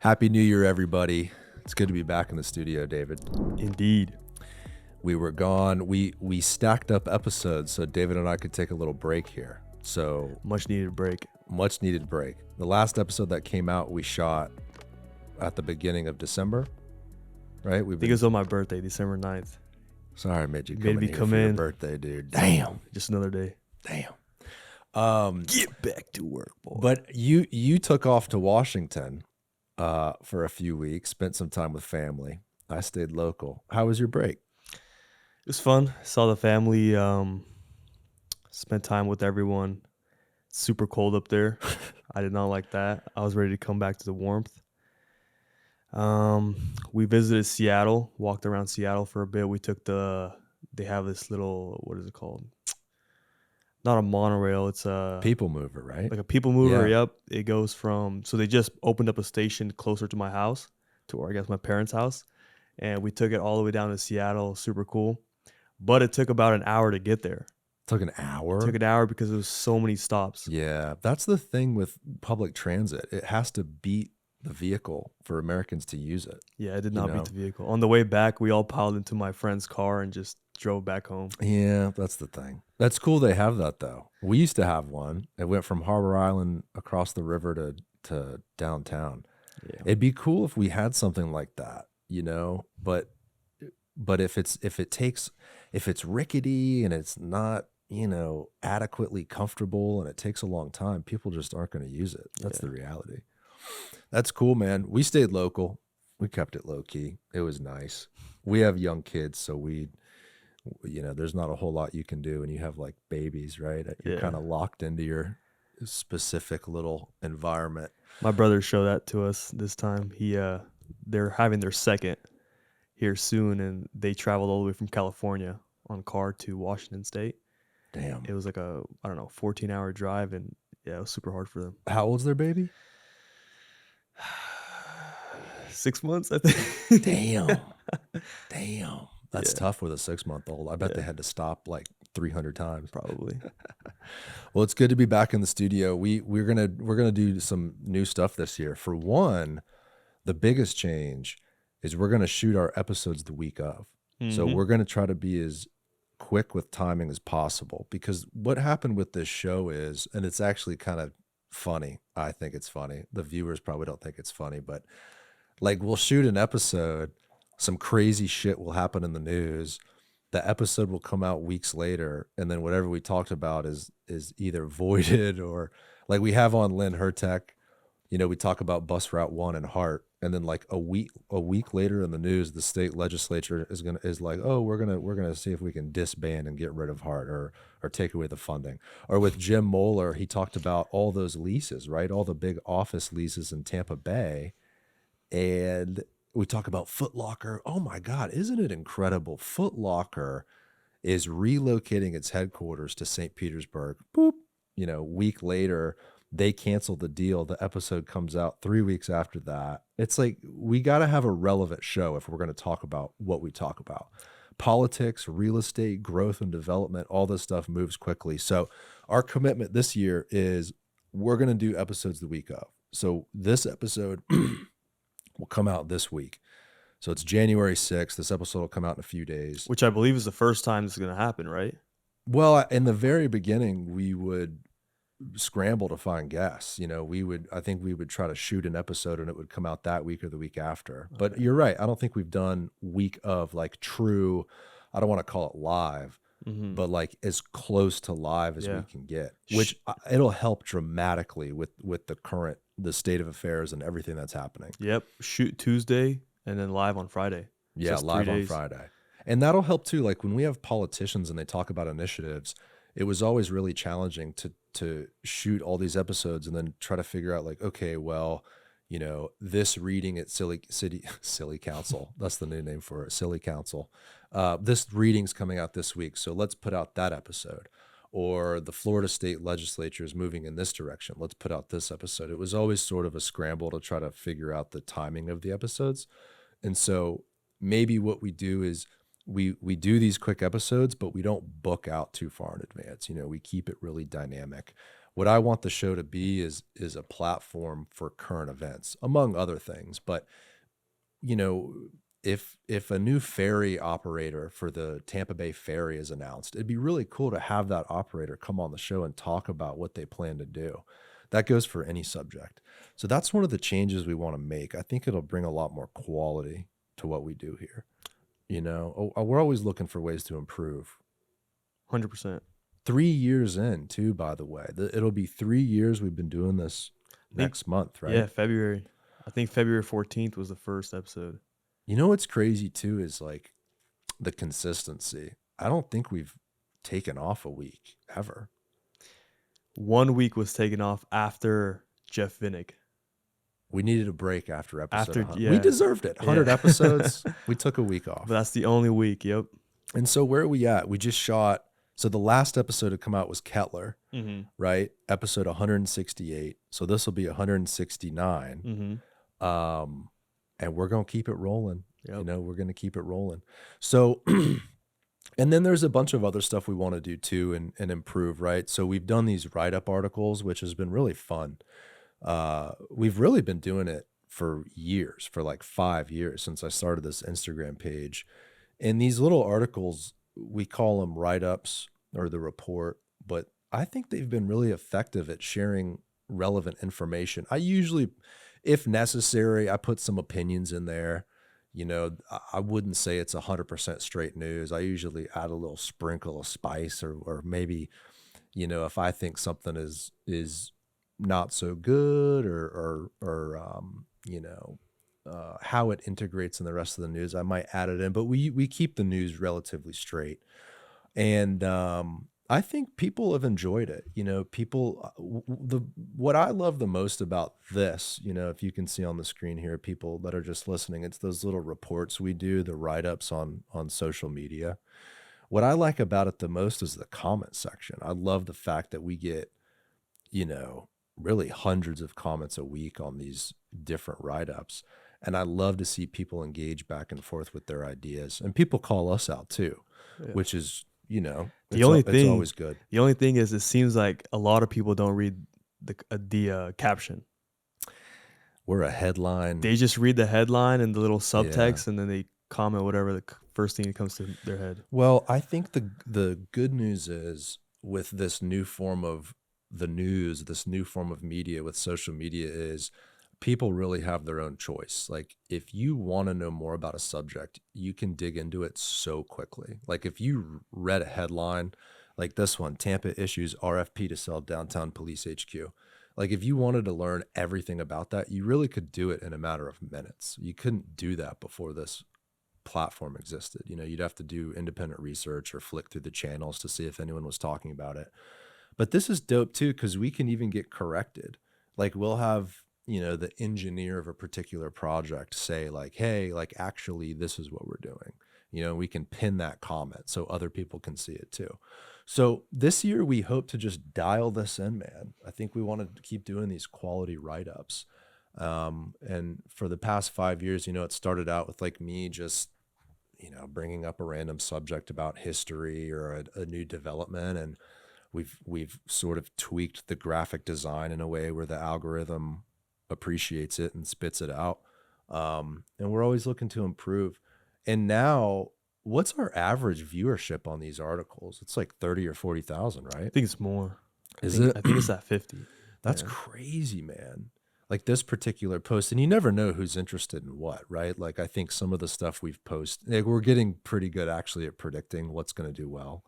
Happy New Year, everybody. It's good to be back in the studio, David. Indeed. We were gone. We stacked up episodes so David and I could take a little break here. So Much needed break. much needed break. The last episode that came out, we shot at the beginning of December, right? I think it was on my birthday, December 9th. Sorry, I made you Made come me in here come for your in. birthday, dude. Damn. Just another day. Damn. Get back to work, boy. But you took off to Washington for a few weeks, spent some time with family. I stayed local. How was your break? It was fun. Saw the family. Spent time with everyone. Super cold up there. I did not like that. I was ready to come back to the warmth. We visited Seattle. Walked around Seattle for a bit. We took they have this little, what is it called? Not a monorail. It's a People mover, right? like a people mover. Yeah. Yep. It goes from, so they just opened up a station closer to my house, or I guess my parents' house. And we took it all the way down to Seattle. Super cool. But it took about an hour to get there. Took an hour. It took an hour because there was so many stops. Yeah, that's the thing with public transit. It has to beat the vehicle for Americans to use it. Yeah, it did You not know? beat the vehicle. On the way back, we all piled into my friend's car and just drove back home. Yeah, that's the thing. That's cool they have that though. We used to have one. It went from Harbor Island across the river to downtown. Yeah. It'd be cool if we had something like that, but if it's rickety and it's not, adequately comfortable and it takes a long time, people just aren't going to use it. That's the reality. That's cool, man. We stayed local. We kept it low key. It was nice. We have young kids, so there's not a whole lot you can do when you have like babies, right? You're Yeah. kind of locked into your specific little environment. My brother showed that to us this time. They're having their second here soon, and they traveled all the way from California on car to Washington State. Damn. It was like a, 14-hour drive, and yeah, it was super hard for them. How old's their baby? 6 months, I think. Damn. That's Yeah. tough with a 6-month-old. I bet they Yeah. had to stop like 300 times. Probably. Well, it's good to be back in the studio. We're gonna do some new stuff this year. For one, the biggest change is we're gonna shoot our episodes the week of. So Mhm. we're gonna try to be as quick with timing as possible, because what happened with this show is, and it's actually kind of funny. I think it's funny. The viewers probably don't think it's funny, but like we'll shoot an episode, some crazy shit will happen in the news. The episode will come out weeks later, and then whatever we talked about is either voided, or like we have on Lynn Hertek. We talk about Bus Route 1 and Hart, and then like a week later in the news, the state legislature is like, oh, we're gonna see if we can disband and get rid of Hart, or take away the funding. Or with Jim Moeller, he talked about all those leases, right? All the big office leases in Tampa Bay, and we talk about Foot Locker. Oh my God, isn't it incredible? Foot Locker is relocating its headquarters to St. Petersburg. Boop. Week later, they canceled the deal. The episode comes out 3 weeks after that. It's like, we got to have a relevant show if we're going to talk about what we talk about. Politics, real estate, growth and development, all this stuff moves quickly. So our commitment this year is we're going to do episodes the week of. So this episode will come out this week. So it's January 6th. This episode will come out in a few days. Which I believe is the first time this is going to happen, right? Well, in the very beginning, we would scramble to find guests. I think we would try to shoot an episode and it would come out that week or the week after. But Okay. you're right. I don't think we've done week of like true, I don't want to call it live, Mhm. but like as close to live as Yeah. we can get, which it'll help dramatically with the state of affairs and everything that's happening. Yep. Shoot Tuesday and then live on Friday. Yeah, Just 3 live on days. Friday. And that'll help too. Like when we have politicians and they talk about initiatives, it was always really challenging to shoot all these episodes and then try to figure out like, okay, well, this reading at Silly Council, that's the new name for it, Silly Council. This reading's coming out this week, so let's put out that episode. Or the Florida State Legislature is moving in this direction, let's put out this episode. It was always sort of a scramble to try to figure out the timing of the episodes. And so maybe what we do is we do these quick episodes, but we don't book out too far in advance. We keep it really dynamic. What I want the show to be is a platform for current events, among other things. But you know, if a new ferry operator for the Tampa Bay Ferry is announced, it'd be really cool to have that operator come on the show and talk about what they plan to do. That goes for any subject. So that's one of the changes we want to make. I think it'll bring a lot more quality to what we do here. We're always looking for ways to improve. 100%. 3 years in, too, by the way. It'll be 3 years we've been doing this next month, right? Yeah, February. I think February 14th was the first episode. You know what's crazy, too, is like the consistency. I don't think we've taken off a week ever. 1 week was taken off after Jeff Vinnick. We needed a break after episode 100. Yeah. We deserved it. 100 episodes. We took a week off. But that's the only week. Yep. And so where are we at? We just shot. So the last episode to come out was Kettler, right? Episode 168. So this will be 169. And we're going to keep it rolling. Yep. We're going to keep it rolling. So, and then there's a bunch of other stuff we want to do too and improve, right? So we've done these write-up articles, which has been really fun. We've really been doing it for years, for like 5 years since I started this Instagram page. And these little articles, we call them write-ups or the report, but I think they've been really effective at sharing relevant information. I usually, if necessary, I put some opinions in there. I wouldn't say it's 100% straight news. I usually add a little sprinkle of spice or maybe, if I think something is not so good or how it integrates in the rest of the news, I might add it in, but we keep the news relatively straight. And I think people have enjoyed it. What I love the most about this, if you can see on the screen here, people that are just listening, it's those little reports we do, the write-ups on social media. What I like about it the most is the comment section. I love the fact that we get, really hundreds of comments a week on these different write-ups. And I love to see people engage back and forth with their ideas. And people call us out too, which is, it's always good. The only thing is it seems like a lot of people don't read the caption. We're a headline. They just read the headline and the little subtext, and then they comment whatever the first thing that comes to their head. Well, I think the good news is with this new form of the news, this new form of media with social media is people really have their own choice. Like if you want to know more about a subject, you can dig into it so quickly. Like if you read a headline like this one, Tampa issues RFP to sell downtown police HQ. Like if you wanted to learn everything about that, you really could do it in a matter of minutes. You couldn't do that before this platform existed. You'd have to do independent research or flick through the channels to see if anyone was talking about it. But this is dope too, because we can even get corrected. Like we'll have, the engineer of a particular project say like, hey, like actually this is what we're doing. We can pin that comment so other people can see it too. So this year we hope to just dial this in, man. I think we want to keep doing these quality write-ups. And for the past 5 years, it started out with like me just, bringing up a random subject about history or a new development. And we've sort of tweaked the graphic design in a way where the algorithm appreciates it and spits it out. And we're always looking to improve. And now, what's our average viewership on these articles? It's like 30 or 40,000, right? I think it's more. I think it's at 50. That's crazy, man. Like this particular post, and you never know who's interested in what, right? Like I think some of the stuff we've posted, like we're getting pretty good actually at predicting what's going to do well.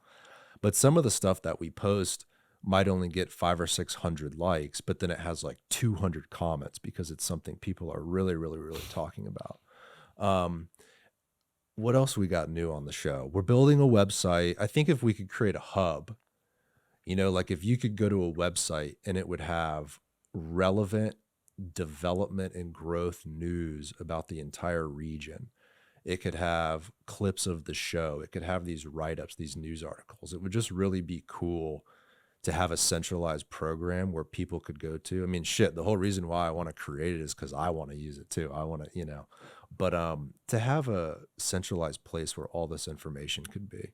But some of the stuff that we post might only get 500 or 600 likes, but then it has like 200 comments because it's something people are really, really, really talking about. What else we got new on the show? We're building a website. I think if we could create a hub, like if you could go to a website and it would have relevant development and growth news about the entire region. It could have clips of the show. It could have these write-ups, these news articles. It would just really be cool to have a centralized program where people could go to. I mean, shit, the whole reason why I want to create it is because I want to use it too. I want to, but to have a centralized place where all this information could be,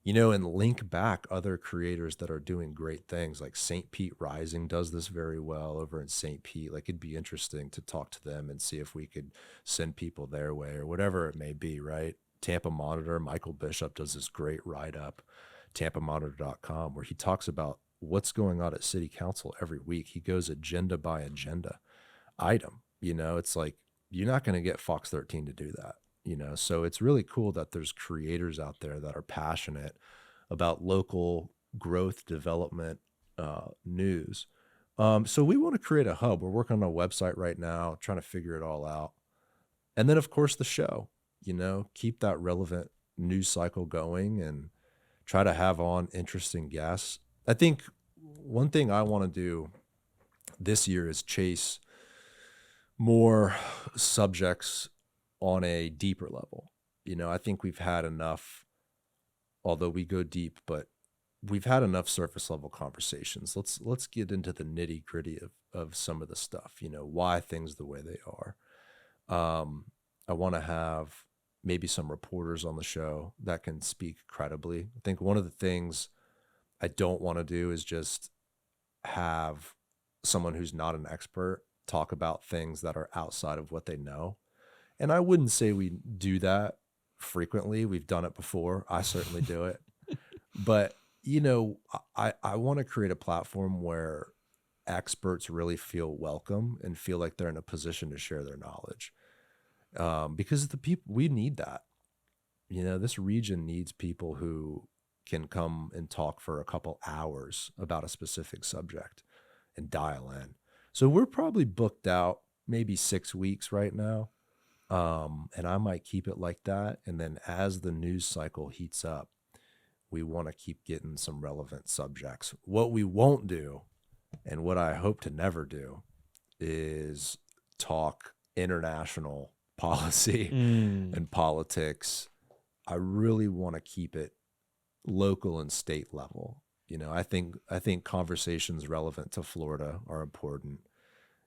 and link back other creators that are doing great things. Like St. Pete Rising does this very well over in St. Pete. Like it'd be interesting to talk to them and see if we could send people their way or whatever it may be, right? Tampa Monitor, Michael Bishop does this great write-up, tampamonitor.com, where he talks about what's going on at city council every week. He goes agenda by agenda item. It's like, you're not going to get Fox 13 to do that. So it's really cool that there's creators out there that are passionate about local growth development news. So we want to create a hub. We're working on a website right now, trying to figure it all out. And then of course the show, keep that relevant news cycle going and try to have on interesting guests. I think one thing I want to do this year is chase more subjects on a deeper level. I think we've had enough, although we go deep, but we've had enough surface level conversations. Let's get into the nitty gritty of some of the stuff, why things the way they are. I want to have maybe some reporters on the show that can speak credibly. I think one of the things I don't want to do is just have someone who's not an expert talk about things that are outside of what they know. And I wouldn't say we do that frequently. We've done it before. I certainly do it. But, I want to create a platform where experts really feel welcome and feel like they're in a position to share their knowledge. Because the people, we need that. This region needs people who can come and talk for a couple hours about a specific subject and dial in. So we're probably booked out maybe 6 weeks right now. And I might keep it like that. And then as the news cycle heats up, we want to keep getting some relevant subjects. What we won't do, and what I hope to never do, is talk international policy and politics. I really want to keep it local and state level. I think conversations relevant to Florida are important,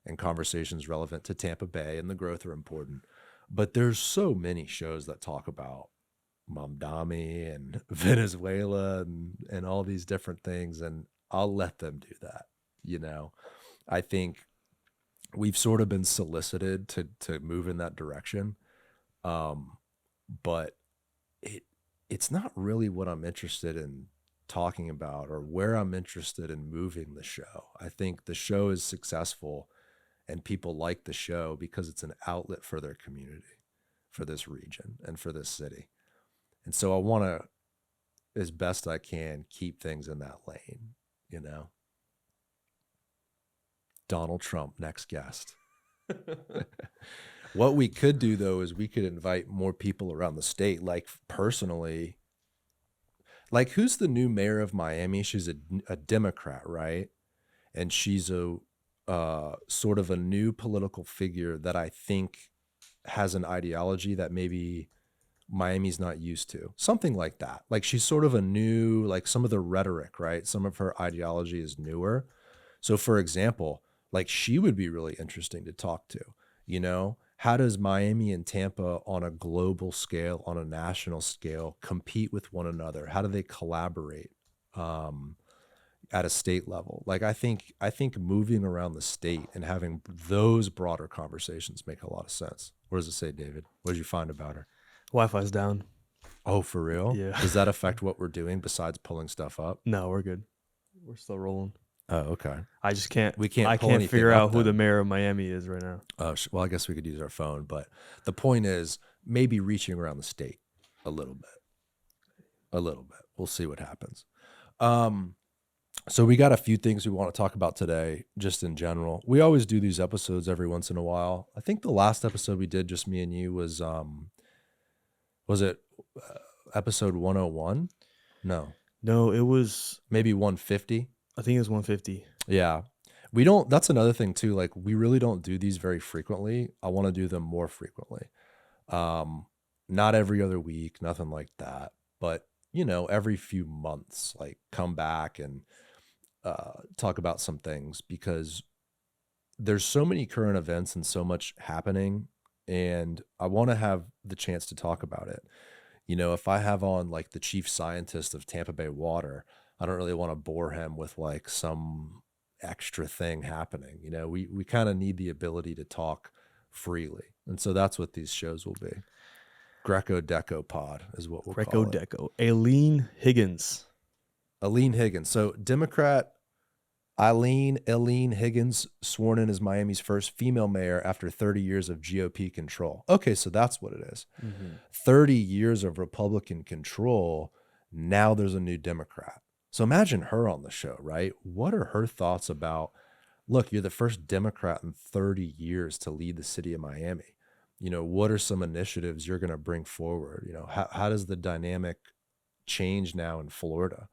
and conversations relevant to Tampa Bay and the growth are important. But there's so many shows that talk about Mamdani and Venezuela and all these different things, and I'll let them do that. I think we've sort of been solicited to move in that direction, but it's not really what I'm interested in talking about or where I'm interested in moving the show. I think the show is successful and people like the show because it's an outlet for their community, for this region and for this city. And so I want to, as best I can, keep things in that lane, Donald Trump, next guest. What we could do though, is we could invite more people around the state. Like personally, like who's the new mayor of Miami? She's a Democrat, right? And she's a sort of a new political figure that I think has an ideology that maybe Miami's not used to. Something like that. Like she's sort of a new, like some of the rhetoric, right? Some of her ideology is newer. So for example, like she would be really interesting to talk to, How does Miami and Tampa on a global scale, on a national scale, compete with one another? How do they collaborate at a state level? Like I think moving around the state and having those broader conversations make a lot of sense. What does it say, David? What did you find about her? Wi-Fi's down. Oh, for real? Yeah. Does that affect what we're doing besides pulling stuff up? No, we're good. We're still rolling. Oh, okay. I just can't. We can't. I pull can't anything figure up out who then. the mayor of Miami is right now. Oh, well, I guess we could use our phone, but the point is maybe reaching around the state a little bit. We'll see what happens. So we got a few things we want to talk about today, just in general. We always do these episodes every once in a while. I think the last episode we did, just me and you, was it episode 101? No, it was maybe 150. I think it was 150. Yeah. That's another thing too. Like we really don't do these very frequently. I want to do them more frequently. Not every other week, nothing like that. But, every few months, like come back and talk about some things, because there's so many current events and so much happening, and I want to have the chance to talk about it. If I have on like the chief scientist of Tampa Bay Water, I don't really want to bore him with like some extra thing happening. We kind of need the ability to talk freely. And so that's what these shows will be. Greco Deco Pod is what we'll Greco call it. Deco. Aileen Higgins. Aileen Higgins. So Democrat Eileen Higgins sworn in as Miami's first female mayor after 30 years of GOP control. Okay, so that's what it is. 30 years of Republican control. Now there's a new Democrat. So imagine her on the show, right? What are her thoughts about, look, you're the first Democrat in 30 years to lead the city of Miami. What are some initiatives you're going to bring forward? How does the dynamic change now in Florida,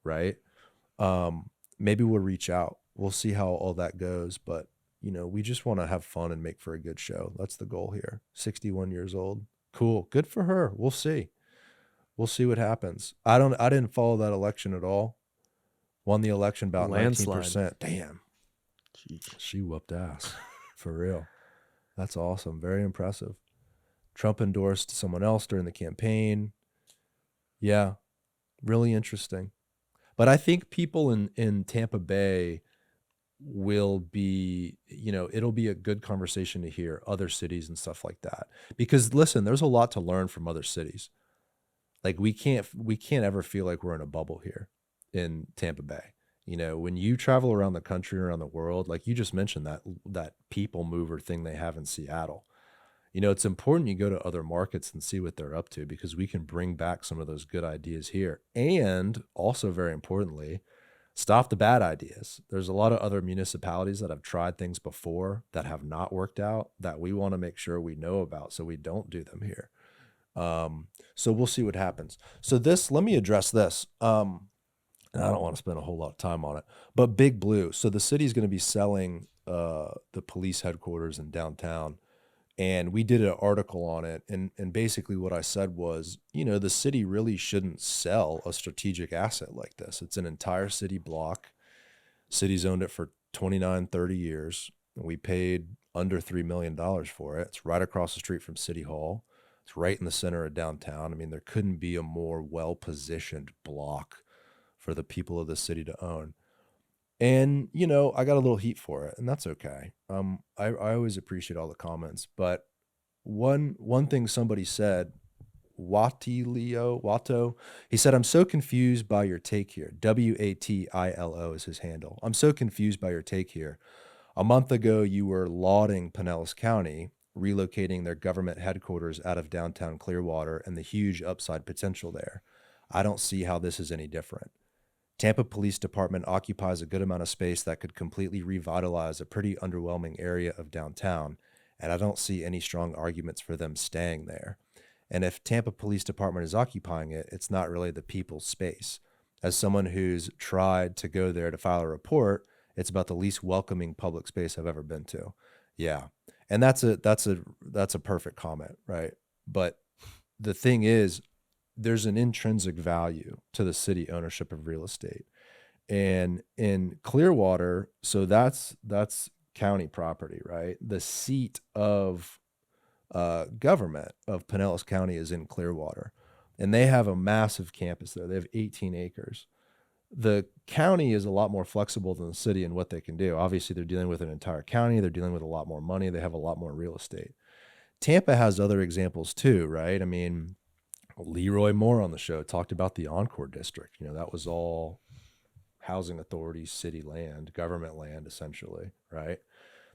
right? Maybe we'll reach out. We'll see how all that goes. But, we just want to have fun and make for a good show. That's the goal here. 61 years old. Cool. Good for her. We'll see. We'll see what happens. I didn't follow that election at all. Won the election about Landslide. 19%. Damn. Jeez. She whooped ass. For real. That's awesome. Very impressive. Trump endorsed someone else during the campaign. Yeah. Really interesting. But I think people in Tampa Bay will be, it'll be a good conversation to hear other cities and stuff like that. Because listen, there's a lot to learn from other cities. Like we can't ever feel like we're in a bubble here in Tampa Bay. When you travel around the country, around the world, like you just mentioned that people mover thing they have in Seattle. It's important you go to other markets and see what they're up to, because we can bring back some of those good ideas here. And also, very importantly, stop the bad ideas. There's a lot of other municipalities that have tried things before that have not worked out that we want to make sure we know about so we don't do them here. So we'll see what happens. So let me address this. And I don't want to spend a whole lot of time on it, but Big Blue. So the city's going to be selling the police headquarters in downtown. And we did an article on it. And basically what I said was, the city really shouldn't sell a strategic asset like this. It's an entire city block. City's owned it for 29, 30 years. We paid under $3 million for it. It's right across the street from City Hall. It's right in the center of downtown. I mean, there couldn't be a more well-positioned block for the people of the city to own. And, I got a little heat for it, and that's okay. I always appreciate all the comments, but one thing somebody said, Watto, he said, "I'm so confused by your take here." WATILO is his handle. "I'm so confused by your take here. A month ago, you were lauding Pinellas County, relocating their government headquarters out of downtown Clearwater and the huge upside potential there. I don't see how this is any different. Tampa Police Department occupies a good amount of space that could completely revitalize a pretty underwhelming area of downtown, and I don't see any strong arguments for them staying there. And if Tampa Police Department is occupying it, it's not really the people's space. As someone who's tried to go there to file a report, it's about the least welcoming public space I've ever been to." Yeah. And that's a perfect comment, right? But the thing is, there's an intrinsic value to the city ownership of real estate. And in Clearwater, so that's county property, right? The seat of government of Pinellas County is in Clearwater, and they have a massive campus there. They have 18 acres. The county is a lot more flexible than the city in what they can do. Obviously, they're dealing with an entire county. They're dealing with a lot more money. They have a lot more real estate. Tampa has other examples too, right? I mean, Leroy Moore on the show talked about the Encore District. That was all housing authority, city land, government land, essentially, right?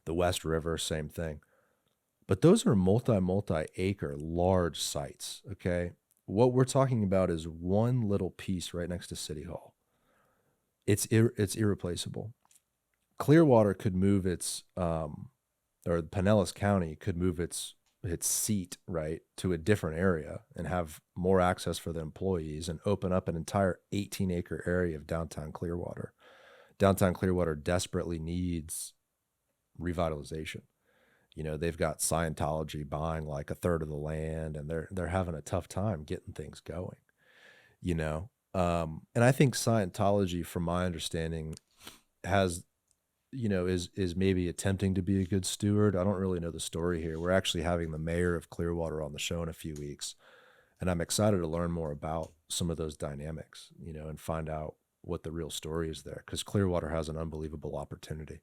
The West River, same thing. But those are multi-acre large sites, okay? What we're talking about is one little piece right next to City Hall. It's irreplaceable. Clearwater could move or Pinellas County could move its seat, right, to a different area and have more access for the employees and open up an entire 18-acre area of downtown Clearwater. Downtown Clearwater desperately needs revitalization. They've got Scientology buying like a third of the land, and they're having a tough time getting things going. And I think Scientology, from my understanding, has, is maybe attempting to be a good steward. I don't really know the story here. We're actually having the mayor of Clearwater on the show in a few weeks. And I'm excited to learn more about some of those dynamics, and find out what the real story is there, because Clearwater has an unbelievable opportunity.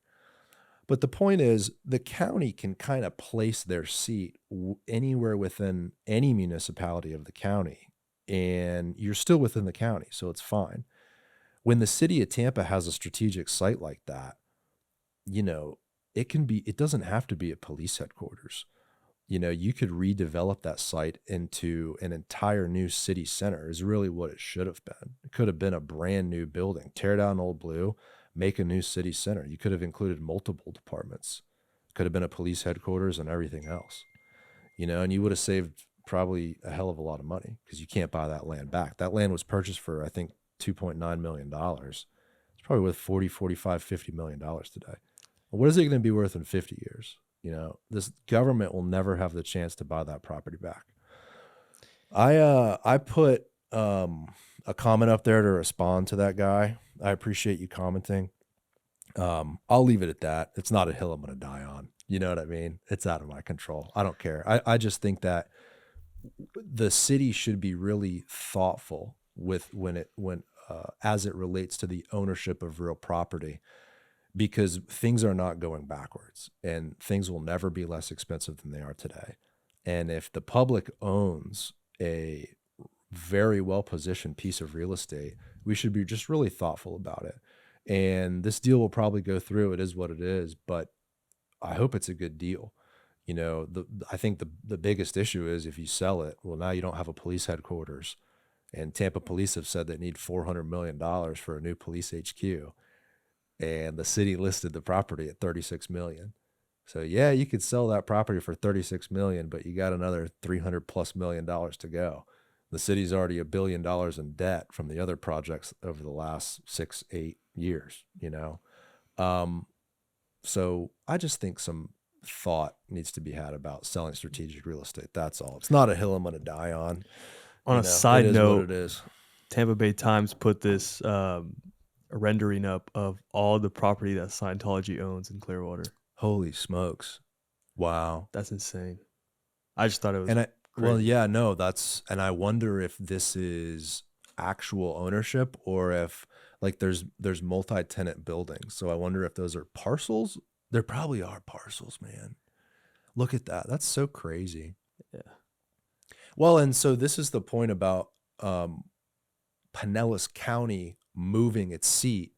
But the point is, the county can kind of place their seat anywhere within any municipality of the county, and you're still within the county, so it's fine. When the city of Tampa has a strategic site like that, you know, it doesn't have to be a police headquarters. You could redevelop that site into an entire new city center, is really what it should have been. It could have been a brand new building, tear down Old Blue, make a new city center. You could have included multiple departments. Could have been a police headquarters and everything else, and you would have saved probably a hell of a lot of money, because you can't buy that land back. That land was purchased for, I think, $2.9 million. It's probably worth 40, 45, $50 million today. What is it going to be worth in 50 years? This government will never have the chance to buy that property back. I put a comment up there to respond to that guy. I appreciate you commenting. I'll leave it at that. It's not a hill I'm going to die on. You know what I mean? It's out of my control. I don't care. I just think that the city should be really thoughtful with when as it relates to the ownership of real property, because things are not going backwards, and things will never be less expensive than they are today. And if the public owns a very well-positioned piece of real estate, we should be just really thoughtful about it. And this deal will probably go through. It is what it is, but I hope it's a good deal. I think the biggest issue is, if you sell it, well, now you don't have a police headquarters, and Tampa police have said they need $400 million for a new police HQ. And the city listed the property at $36 million. So yeah, you could sell that property for $36 million, but you got another $300+ million to go. The city's already $1 billion in debt from the other projects over the last 6-8 years, So I just think some thought needs to be had about selling strategic real estate. That's all. It's not a hill I'm going to die on. On a side note, it is. Tampa Bay Times put this rendering up of all the property that Scientology owns in Clearwater. Holy smokes. Wow. That's insane. I just thought it was crazy. Well, yeah, no, and I wonder if this is actual ownership, or if there's multi-tenant buildings. So I wonder if those are parcels. There probably are parcels, man. Look at that. That's so crazy. Yeah. Well, and so this is the point about Pinellas County moving its seat.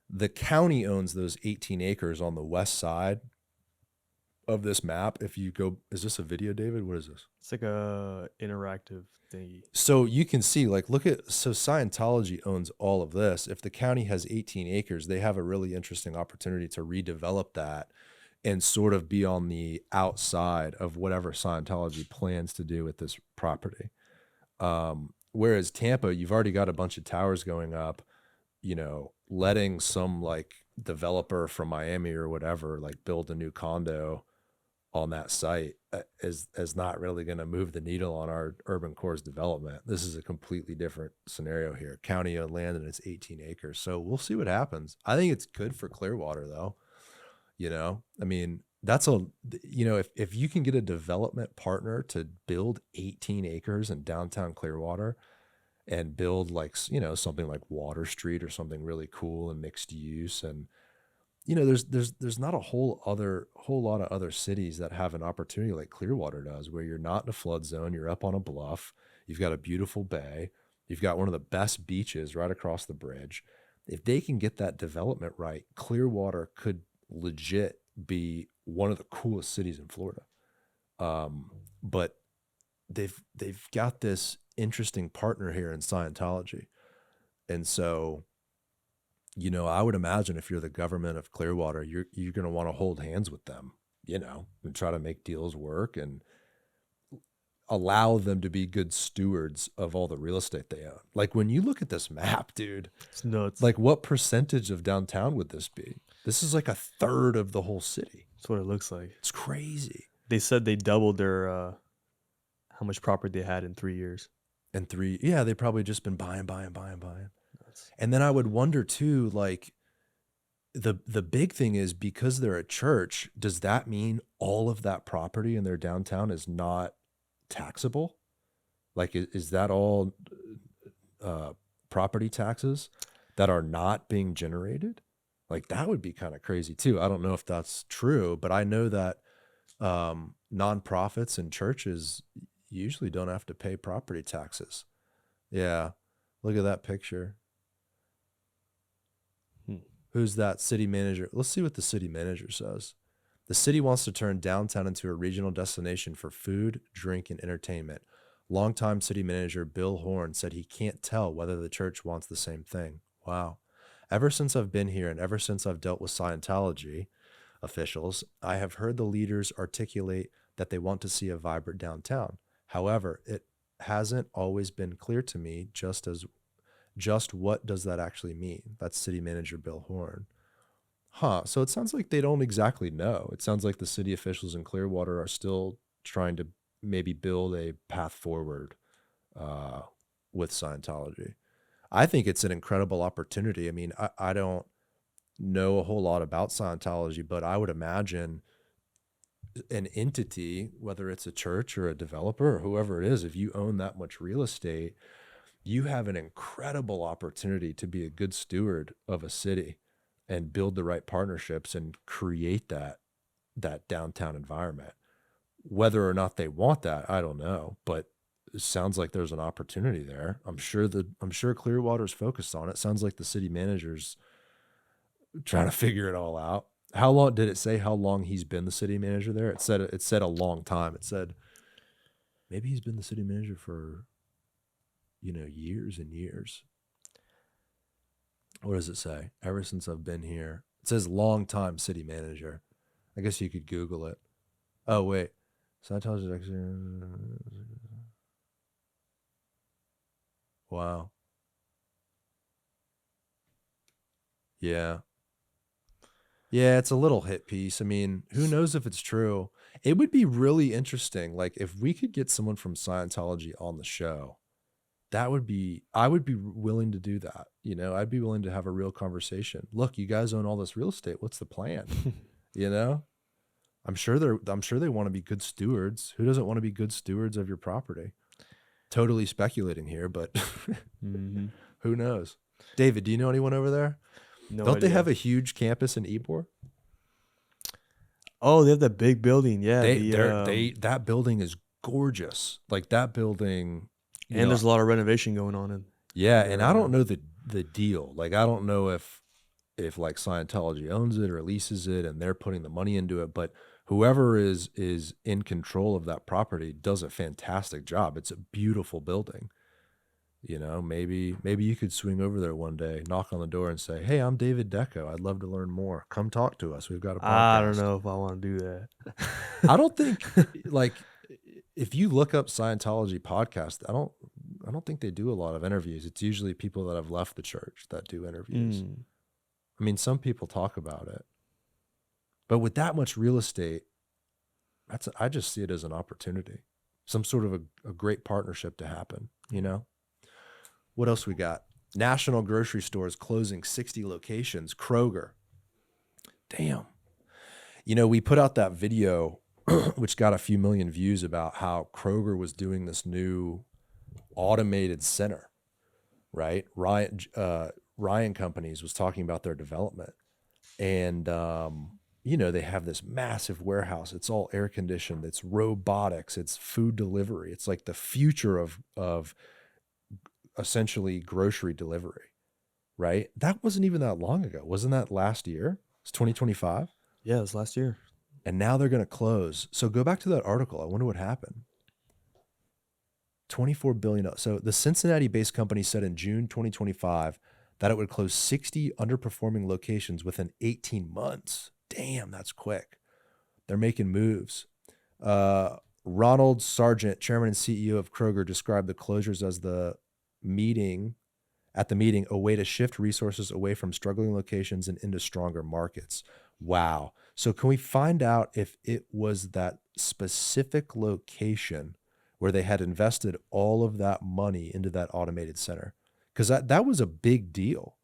The county owns those 18 acres on the west side of this map. If you go, is this a video, David? What is this? It's like a interactive thingy. So you can see, so Scientology owns all of this. If the county has 18 acres, they have a really interesting opportunity to redevelop that and sort of be on the outside of whatever Scientology plans to do with this property. Whereas Tampa, you've already got a bunch of towers going up, letting some developer from Miami or whatever, build a new condo on that site is not really going to move the needle on our urban cores development. This is a completely different scenario here. County owned land, and it's 18 acres. So we'll see what happens. I think it's good for Clearwater though. I mean, that's if you can get a development partner to build 18 acres in downtown Clearwater and build something like Water Street or something really cool and mixed use, and there's not a whole lot of other cities that have an opportunity like Clearwater does, where you're not in a flood zone, you're up on a bluff, you've got a beautiful bay, you've got one of the best beaches right across the bridge. If they can get that development right, Clearwater could legit be one of the coolest cities in Florida. But they've got this interesting partner here in Scientology. And so, I would imagine if you're the government of Clearwater, you're going to want to hold hands with them, and try to make deals work and allow them to be good stewards of all the real estate they own. When you look at this map, dude, it's nuts. What percentage of downtown would this be? This is a third of the whole city. That's what it looks like. It's crazy. They said they doubled their how much property they had in 3 years. Yeah, they've probably just been buying. And then I would wonder too, the big thing is, because they're a church, does that mean all of that property in their downtown is not taxable? Like, is that all property taxes that are not being generated? Like, that would be kind of crazy too. I don't know if that's true, but I know that nonprofits and churches usually don't have to pay property taxes. Yeah. Look at that picture. Hmm. Who's that city manager? Let's see what the city manager says. The city wants to turn downtown into a regional destination for food, drink, and entertainment. Longtime city manager Bill Horn said he can't tell whether the church wants the same thing. Wow. Ever since I've been here and ever since I've dealt with Scientology officials, I have heard the leaders articulate that they want to see a vibrant downtown. However, it hasn't always been clear to me just what does that actually mean? That's city manager Bill Horn. Huh. So it sounds like they don't exactly know. It sounds like the city officials in Clearwater are still trying to maybe build a path forward uh, with Scientology. I think it's an incredible opportunity. I mean, I don't know a whole lot about Scientology, but I would imagine an entity, whether it's a church or a developer or whoever it is, if you own that much real estate, you have an incredible opportunity to be a good steward of a city and build the right partnerships and create that downtown environment. Whether or not they want that, I don't know, but it sounds like there's an opportunity there. I'm sure Clearwater's focused on it. Sounds like the city manager's trying to figure it all out. How long did it say how long he's been the city manager there? It said a long time. It said maybe he's been the city manager for years and years. What does it say? Ever since I've been here. It says long time city manager. I guess you could Google it. Oh wait. Scientology actually. Wow. Yeah. Yeah, it's a little hit piece. I mean, who knows if it's true? It would be really interesting. Like, if we could get someone from Scientology on the show, I would be willing to do that. I'd be willing to have a real conversation. Look, you guys own all this real estate. What's the plan? You know, I'm sure they want to be good stewards. Who doesn't want to be good stewards of your property? Totally speculating here, but Mm-hmm. who knows? David, do you know anyone over there? No Don't they idea. have a huge campus in Ybor? Oh, they have that big building. Yeah. That building is gorgeous. Like that building, And there's a lot of renovation going on in yeah, there and right I now. don't know the deal. Like I don't know if like Scientology owns it or leases it and they're putting the money into it, but whoever is in control of that property does a fantastic job. It's a beautiful building. Maybe you could swing over there one day, knock on the door and say, "Hey, I'm David Deco. I'd love to learn more. Come talk to us. We've got a I don't podcast." know if I want to do that. I don't think like if you look up Scientology podcast, I don't think they do a lot of interviews. It's usually people that have left the church that do interviews. Mm. I mean, some people talk about it, but with that much real estate, I just see it as an opportunity, some sort of a great partnership to happen. What else we got? National grocery stores closing 60 locations. Kroger. Damn. We put out that video, which got a few million views about how Kroger was doing this new automated center, right? Ryan Companies was talking about their development. And, they have this massive warehouse. It's all air conditioned. It's robotics. It's food delivery. It's like the future of essentially grocery delivery, right? That wasn't even that long ago. Wasn't that last year? It's 2025. Yeah, it was last year. And now they're going to close. So go back to that article. I wonder what happened. $24 billion. So the Cincinnati-based company said in June 2025 that it would close 60 underperforming locations within 18 months. Damn, that's quick. They're making moves. Ronald Sargent, chairman and CEO of Kroger, described the closures as the meeting, a way to shift resources away from struggling locations and into stronger markets. Wow. So can we find out if it was that specific location where they had invested all of that money into that automated center? Because that was a big deal.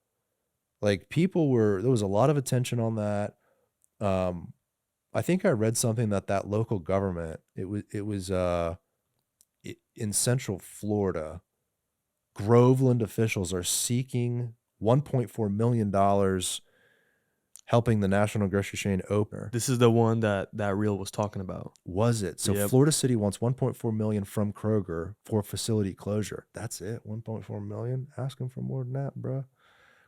Like there was a lot of attention on that. I think I read something that local government, it was in Central Florida, Groveland officials are seeking $1.4 million helping the national grocery chain open. This is the one that reel was talking about. Was it? So Yep. Florida City wants $1.4 million from Kroger for facility closure. That's it, $1.4 million? Asking for more than that, bro.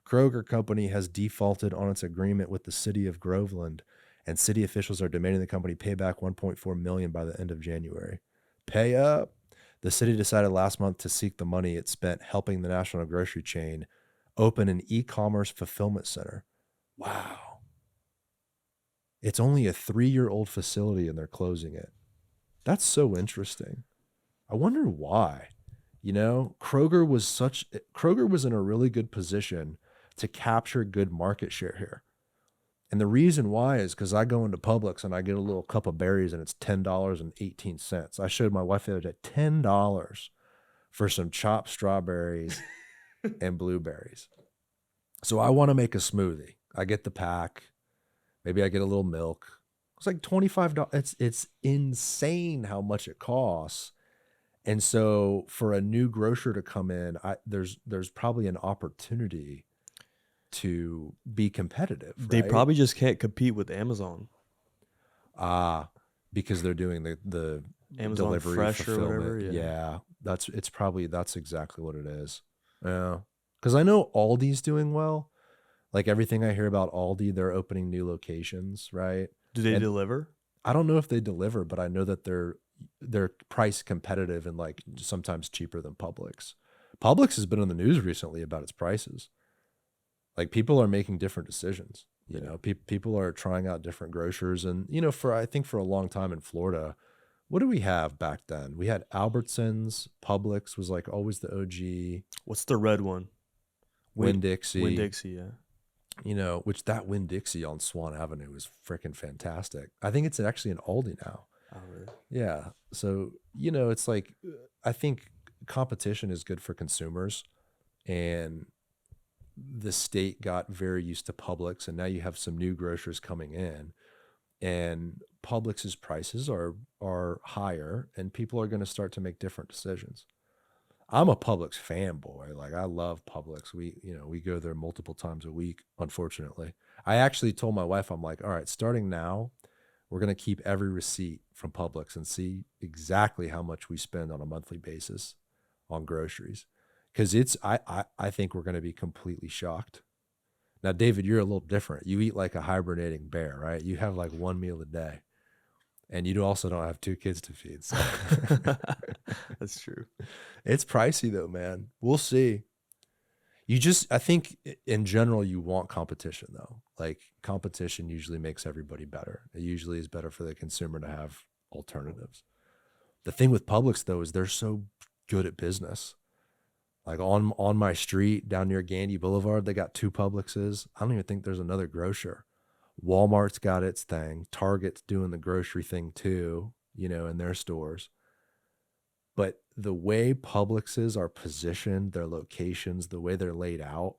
Kroger company has defaulted on its agreement with the city of Groveland, and city officials are demanding the company pay back $1.4 million by the end of January. Pay up. The city decided last month to seek the money it spent helping the national grocery chain open an e-commerce fulfillment center. Wow. It's only a 3-year-old facility and they're closing it. That's so interesting. I wonder why. You know, Kroger was in a really good position to capture good market share here. And the reason why is because I go into Publix and I get a little cup of berries and it's $10.18. I showed my wife the other day $10 for some chopped strawberries and blueberries. So I want to make a smoothie. I get the pack. Maybe I get a little milk. It's like $25. It's insane how much it costs. And so for a new grocer to come in, there's probably an opportunity to be competitive. Right? They probably just can't compete with Amazon. Because they're doing the Amazon delivery Fresh or fulfillment. whatever. Yeah. That's exactly what it is. Yeah. Because I know Aldi's doing well. Like everything I hear about Aldi, they're opening new locations, right? Do they deliver? I don't know if they deliver, but I know that they're price competitive and like sometimes cheaper than Publix. Publix has been in the news recently about its prices. Like people are making different decisions. You know, people are trying out different grocers, and you know, I think for a long time in Florida, what do we have back then? We had Albertsons. Publix was like always the OG. What's the red one? Winn-Dixie. Winn-Dixie, yeah. You know, which that Winn-Dixie on Swan Avenue is freaking fantastic. I think it's actually an Aldi now. Oh, really? Yeah. So, you know, it's like, I think competition is good for consumers, and the state got very used to Publix, and now you have some new grocers coming in, and Publix's prices are higher, and people are going to start to make different decisions. I'm a Publix fanboy. Like I love Publix. We go there multiple times a week, unfortunately. I actually told my wife, I'm like, all right, starting now, we're going to keep every receipt from Publix and see exactly how much we spend on a monthly basis on groceries. Because I think we're going to be completely shocked. Now, David, you're a little different. You eat like a hibernating bear, right? You have like one meal a day. And you also don't have 2 kids to feed. So. That's true. It's pricey though, man. We'll see. I think in general, you want competition though. Like competition usually makes everybody better. It usually is better for the consumer to have alternatives. The thing with Publix though, is they're so good at business. Like on my street down near Gandy Boulevard, they got 2 Publixes. I don't even think there's another grocer. Walmart's got its thing. Target's doing the grocery thing too, you know, in their stores. But the way Publixes are positioned, their locations, the way they're laid out,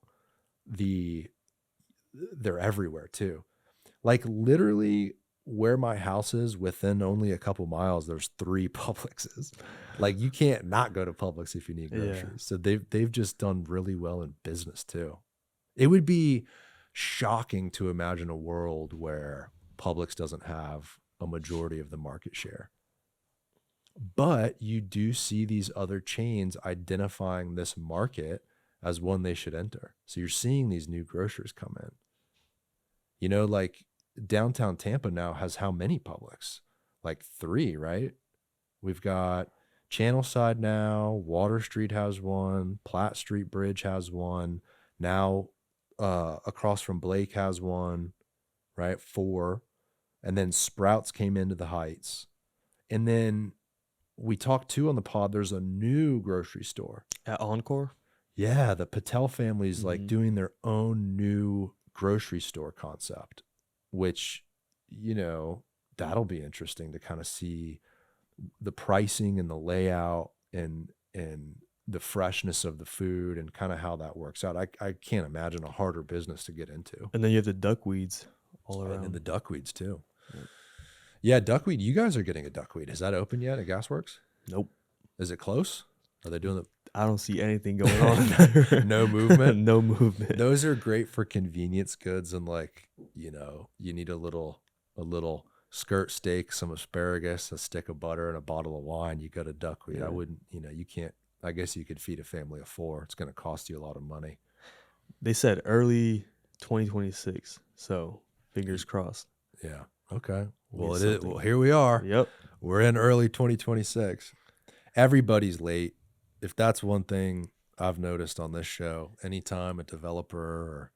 they're everywhere too. Like literally where my house is, within only a couple miles, there's 3 Publixes. Like you can't not go to Publix if you need groceries. Yeah. So they've just done really well in business too. It would be shocking to imagine a world where Publix doesn't have a majority of the market share. But you do see these other chains identifying this market as one they should enter. So you're seeing these new grocers come in. You know, like downtown Tampa now has how many Publix? Like 3, right? We've got Channelside now, Water Street has one, Platt Street Bridge has one. Now across from Blake has one, right? 4. And then Sprouts came into the Heights. And then we talked too on the pod, there's a new grocery store. At Encore? Yeah, the Patel family's like doing their own new grocery store concept, which, you know, that'll be interesting to kind of see the pricing and the layout and the freshness of the food and kind of how that works out. I can't imagine a harder business to get into. And then you have the duckweeds all around. And the duckweeds too. Yeah, duckweed. You guys are getting a duckweed. Has that opened yet at Gasworks? Nope. Is it close? Are they doing I don't see anything going on there. no movement? No movement. Those are great for convenience goods and like, you need a little skirt steak, some asparagus, a stick of butter, and a bottle of wine. You got a duckweed. Yeah. I wouldn't, you can't. I guess you could feed a family of 4. It's going to cost you a lot of money. They said early 2026. So fingers crossed. Yeah. Okay. Well, Get it is. something. Well, here we are. Yep. We're in early 2026. Everybody's late. If that's one thing I've noticed on this show, anytime a developer or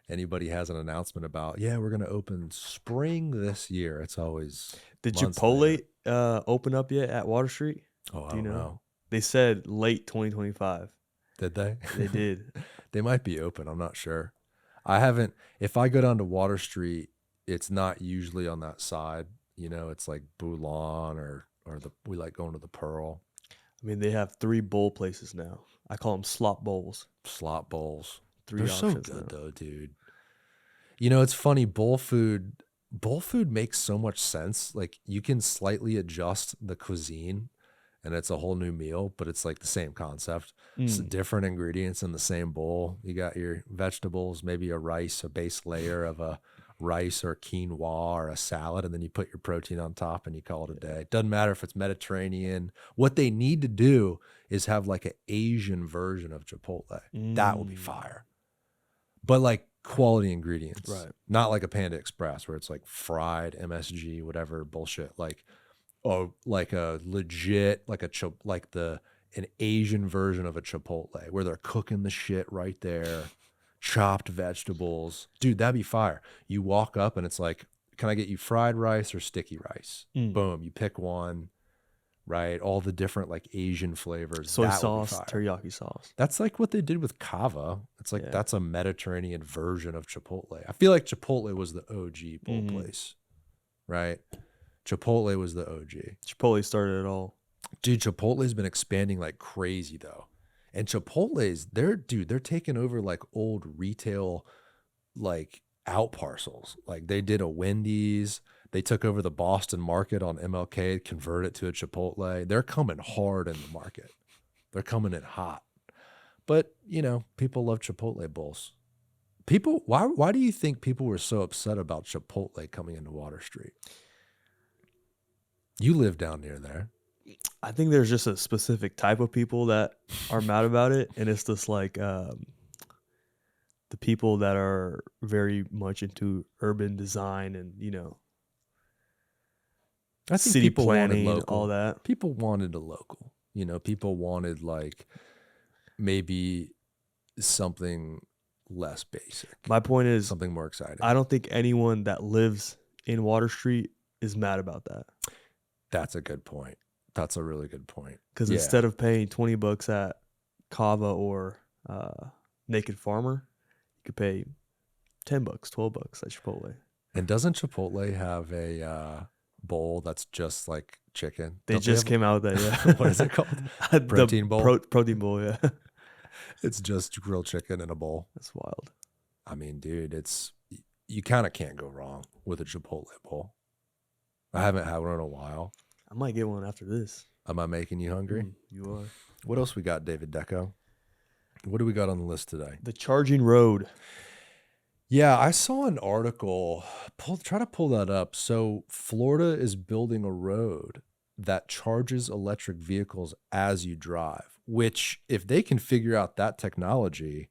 anybody has an announcement about, yeah, we're going to open spring this year, it's always Did months Chipotle later. open up yet at Water Street? Oh, I Do you don't know? know. They said late 2025. Did they? They did. They might be open. I'm not sure. I haven't. If I go down to Water Street, it's not usually on that side. It's like Boulogne or we like going to the Pearl. I mean, they have 3 bowl places now. I call them slop bowls. Slot bowls. 3 They're so options good now. though, dude. It's funny. Bowl food makes so much sense. Like you can slightly adjust the cuisine and it's a whole new meal, but it's like the same concept. It's different ingredients in the same bowl. You got your vegetables, maybe a base layer of a rice or quinoa or a salad, and then you put your protein on top and you call it a day. It doesn't matter if it's Mediterranean. What they need to do is have like an Asian version of Chipotle. That would be fire. But like quality ingredients. Right. Not like a Panda Express where it's like fried MSG, whatever bullshit. Like a legit, like an Asian version of a Chipotle where they're cooking the shit right there, chopped vegetables. Dude, that'd be fire. You walk up and it's like, can I get you fried rice or sticky rice? Boom, you pick one, right? All the different like Asian flavors. Soy That would be sauce, fire. teriyaki sauce. That's like what they did with Kava. It's like Yeah. that's a Mediterranean version of Chipotle. I feel like Chipotle was the OG bowl place, right? Chipotle was the OG. Chipotle started it all. Dude, Chipotle's been expanding like crazy though. And Chipotle's, they're taking over like old retail like out parcels. Like they did a Wendy's. They took over the Boston market on MLK, converted it to a Chipotle. They're coming hard in the market. They're coming in hot. But, people love Chipotle bowls. People, why do you think people were so upset about Chipotle coming into Water Street? You live down near there. I think there's just a specific type of people that are mad about it. And it's just like the people that are very much into urban design and, I think city people wanted planning, local. all that. People wanted a local. People wanted like maybe something less basic. My point is, Something more exciting. I don't think anyone that lives in Water Street is mad about that. That's a good point. That's a really good point. Because instead of paying $20 at Kava or Naked Farmer, you could pay $10, $12 at Chipotle. And doesn't Chipotle have a bowl that's just like chicken? They Don't just have- came out with that, yeah. What is it called? The Protein bowl? Protein bowl, yeah. It's just grilled chicken in a bowl. That's wild. I mean, dude, you kind of can't go wrong with a Chipotle bowl. I haven't had one in a while. I might get one after this. Am I making you hungry? You are. What else we got, David Deco? What do we got on the list today? The Charging Road. Yeah, I saw an article. Try to pull that up. So Florida is building a road that charges electric vehicles as you drive, which if they can figure out that technology,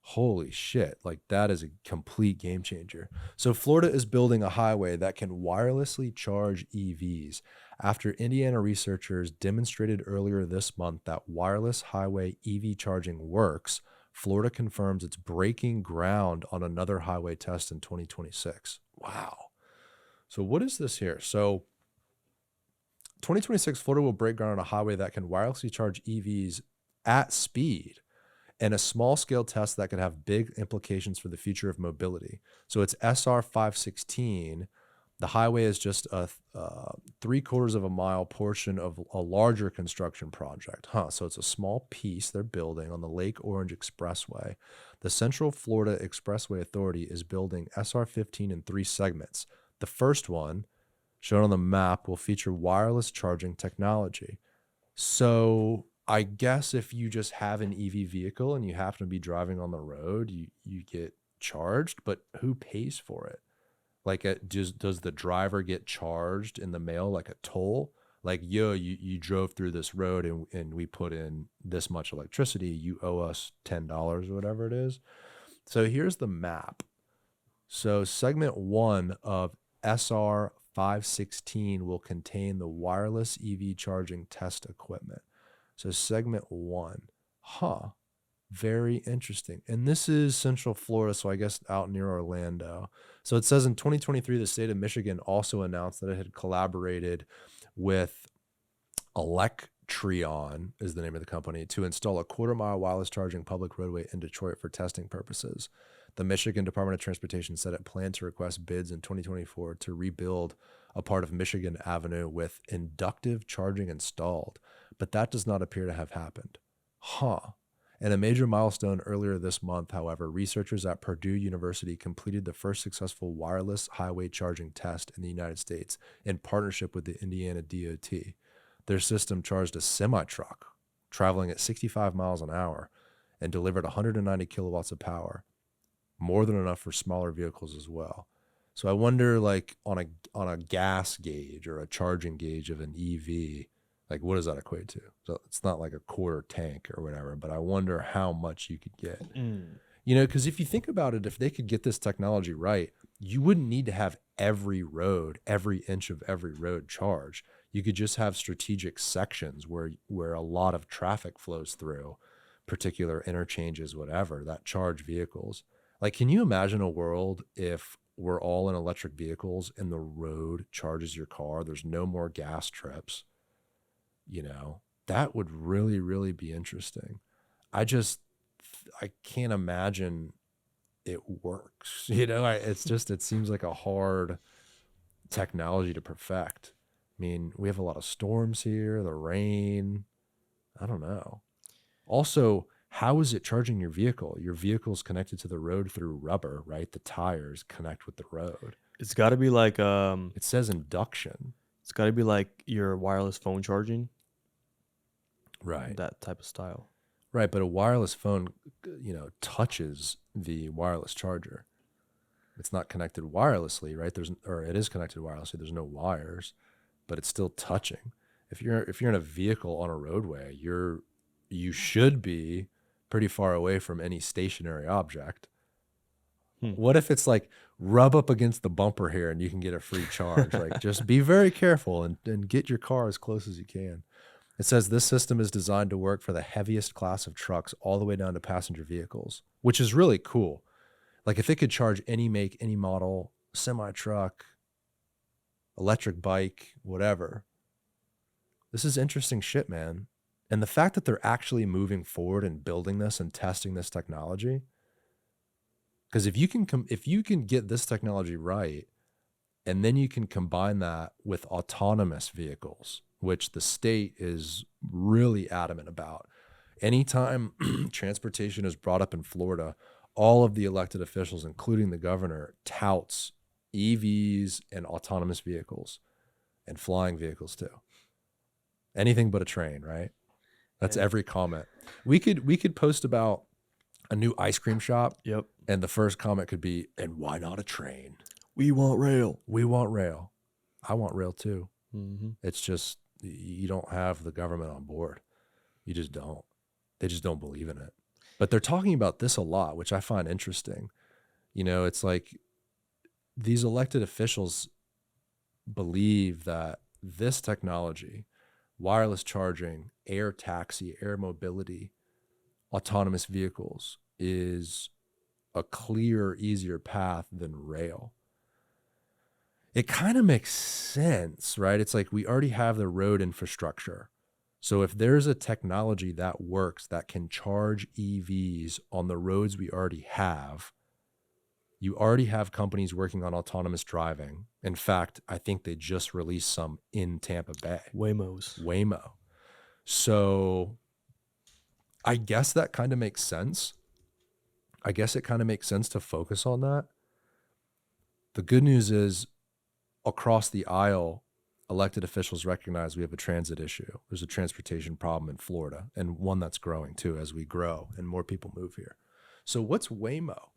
holy shit, like that is a complete game changer. So Florida is building a highway that can wirelessly charge EVs after Indiana researchers demonstrated earlier this month that wireless highway EV charging works. Florida confirms it's breaking ground on another highway test in 2026. Wow. So what is this here? So 2026, Florida will break ground on a highway that can wirelessly charge EVs at speed, and a small-scale test that could have big implications for the future of mobility. So it's SR 516. The highway is just a 3/4 of a mile portion of a larger construction project. So it's a small piece they're building on the Lake Orange Expressway. The Central Florida Expressway Authority is building SR 15 in 3 segments. The first one, shown on the map, will feature wireless charging technology. So I guess if you just have an EV vehicle and you happen to be driving on the road, you get charged, but who pays for it? Like, does the driver get charged in the mail like a toll? Like, yo, you drove through this road and we put in this much electricity. You owe us $10 or whatever it is. So here's the map. So segment 1 of SR 516 will contain the wireless EV charging test equipment. So segment 1, very interesting. And this is Central Florida, so I guess out near Orlando. So it says in 2023, the state of Michigan also announced that it had collaborated with Electrion, is the name of the company, to install a quarter-mile wireless charging public roadway in Detroit for testing purposes. The Michigan Department of Transportation said it planned to request bids in 2024 to rebuild a part of Michigan Avenue with inductive charging installed, but that does not appear to have happened. In a major milestone earlier this month, however, researchers at Purdue University completed the first successful wireless highway charging test in the United States in partnership with the Indiana DOT. Their system charged a semi-truck traveling at 65 miles an hour and delivered 190 kilowatts of power, more than enough for smaller vehicles as well. So I wonder, like, on a gas gauge or a charging gauge of an EV, like, what does that equate to? So it's not like a quarter tank or whatever, but I wonder how much you could get. You know, because if you think about it, if they could get this technology right, you wouldn't need to have every road, every inch of every road charged. You could just have strategic sections where a lot of traffic flows through, particular interchanges, whatever, that charge vehicles. Like, can you imagine a world if we're all in electric vehicles and the road charges your car? There's no more gas trips. You know, that would really, really be interesting. I can't imagine it works. You know, it seems like a hard technology to perfect. I mean, we have a lot of storms here, the rain. I don't know. Also, how is it charging your vehicle? Your vehicle's connected to the road through rubber, right? The tires connect with the road. It's got to be like It says induction. it's got to be like your wireless phone charging, Right. that type of style. Right, but a wireless phone, you know, touches the wireless charger. It's not connected wirelessly, right? Or it is connected wirelessly. There's no wires, but it's still touching. If you're in a vehicle on a roadway, you should be pretty far away from any stationary object. What if it's like rub up against the bumper here and you can get a free charge? Like, just be very careful and get your car as close as you can. It says this system is designed to work for the heaviest class of trucks all the way down to passenger vehicles, which is really cool. Like, if it could charge any make, any model, semi-truck, electric bike, whatever. This is interesting shit, man. And the fact that they're actually moving forward and building this and testing this technology, because if you can get this technology right, and then you can combine that with autonomous vehicles, which the state is really adamant about. Anytime transportation is brought up in Florida, all of the elected officials, including the governor, touts EVs and autonomous vehicles and flying vehicles too. Anything but a train, right? That's every comment. We could post about a new ice cream shop. Yep. And the first comment could be, and why not a train? We want rail. We want rail. I want rail too. Mm-hmm. It's just, you don't have the government on board. You just don't. They just don't believe in it. But they're talking about this a lot, which I find interesting. You know, it's like these elected officials believe that this technology, wireless charging, air taxi, air mobility, autonomous vehicles, is a clearer, easier path than rail. It kind of makes sense, right? It's like we already have the road infrastructure. So if there's a technology that works that can charge EVs on the roads we already have, you already have companies working on autonomous driving. In fact, I think they just released some in Tampa Bay. Waymo. So I guess that kind of makes sense. I guess it kind of makes sense to focus on that. The good news is, across the aisle, elected officials recognize we have a transit issue. There's a transportation problem in Florida, and one that's growing too as we grow and more people move here. So what's Waymo?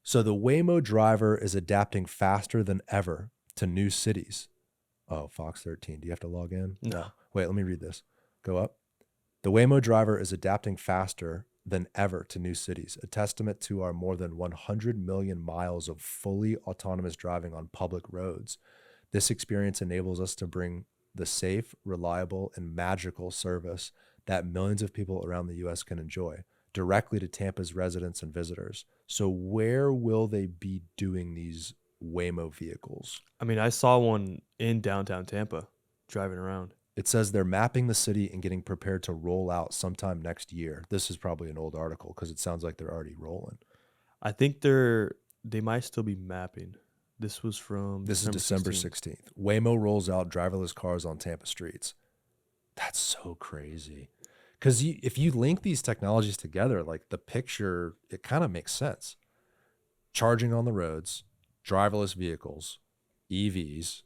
So the Waymo driver is adapting faster than ever to new cities. Oh, Fox 13. Do you have to log in? No. Wait, let me read this. Go up. The Waymo driver is adapting faster than ever to new cities, a testament to our more than 100 million miles of fully autonomous driving on public roads. This experience enables us to bring the safe, reliable, and magical service that millions of people around the U.S. can enjoy directly to Tampa's residents and visitors. So where will they be doing these Waymo vehicles? I mean, I saw one in downtown Tampa driving around. It says they're mapping the city and getting prepared to roll out sometime next year. This is probably an old article because it sounds like they're already rolling. I think they might still be mapping. This was from This is December 16th. Waymo rolls out driverless cars on Tampa streets. That's so crazy. Because if you link these technologies together, like the picture, it kind of makes sense. Charging on the roads, driverless vehicles, EVs.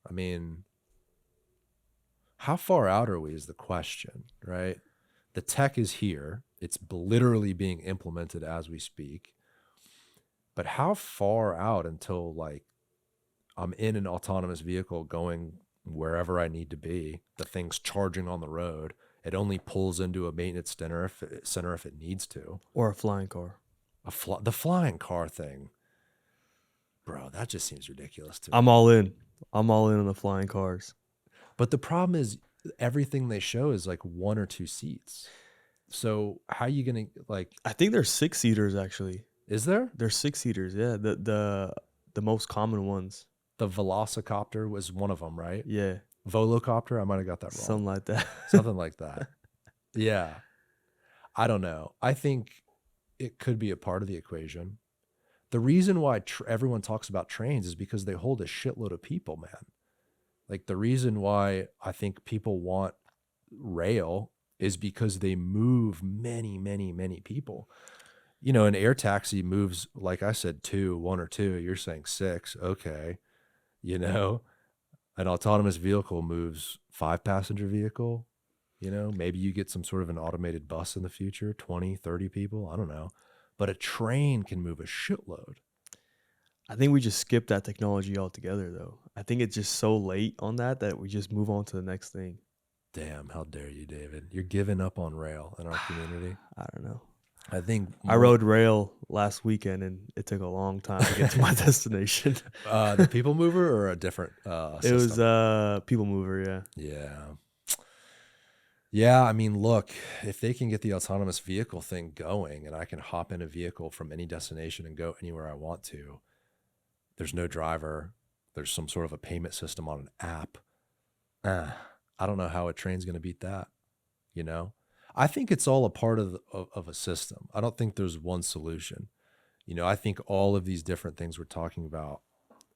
I mean, how far out are we is the question, right? The tech is here. It's literally being implemented as we speak. But how far out until like I'm in an autonomous vehicle going wherever I need to be? The thing's charging on the road. It only pulls into a maintenance center if it needs to. Or a flying car. The flying car thing, bro, that just seems ridiculous to me. I'm all in. I'm all in on the flying cars. But the problem is everything they show is like 1 or 2 seats. So how are you gonna like? I think there's 6-seaters actually. Is there? There's 6-seaters. Yeah, the most common ones. The Velocicopter was one of them, right? Yeah, Volocopter. I might have got that wrong. something like that. Something like that. Yeah. I don't know. I think it could be a part of the equation. The reason why everyone talks about trains is because they hold a shitload of people, man. Like the reason why I think people want rail is because they move many, many, many people. You know, an air taxi moves, like I said, 1 or 2. You're saying 6. Okay. You know, an autonomous vehicle moves 5-passenger vehicle. You know, maybe you get some sort of an automated bus in the future, 20, 30 people. I don't know. But a train can move a shitload. I think we just skip that technology altogether, though. I think it's just so late on that we just move on to the next thing. Damn, how dare you, David? You're giving up on rail in our community. I don't know. I think I rode rail last weekend, and it took a long time to get to my destination. The people mover or a different It was system? people mover, yeah. Yeah. Yeah, I mean, look, if they can get the autonomous vehicle thing going and I can hop in a vehicle from any destination and go anywhere I want to, there's no driver, there's some sort of a payment system on an app. I don't know how a train's going to beat that, you know? I think it's all a part of a system. I don't think there's one solution. You know, I think all of these different things we're talking about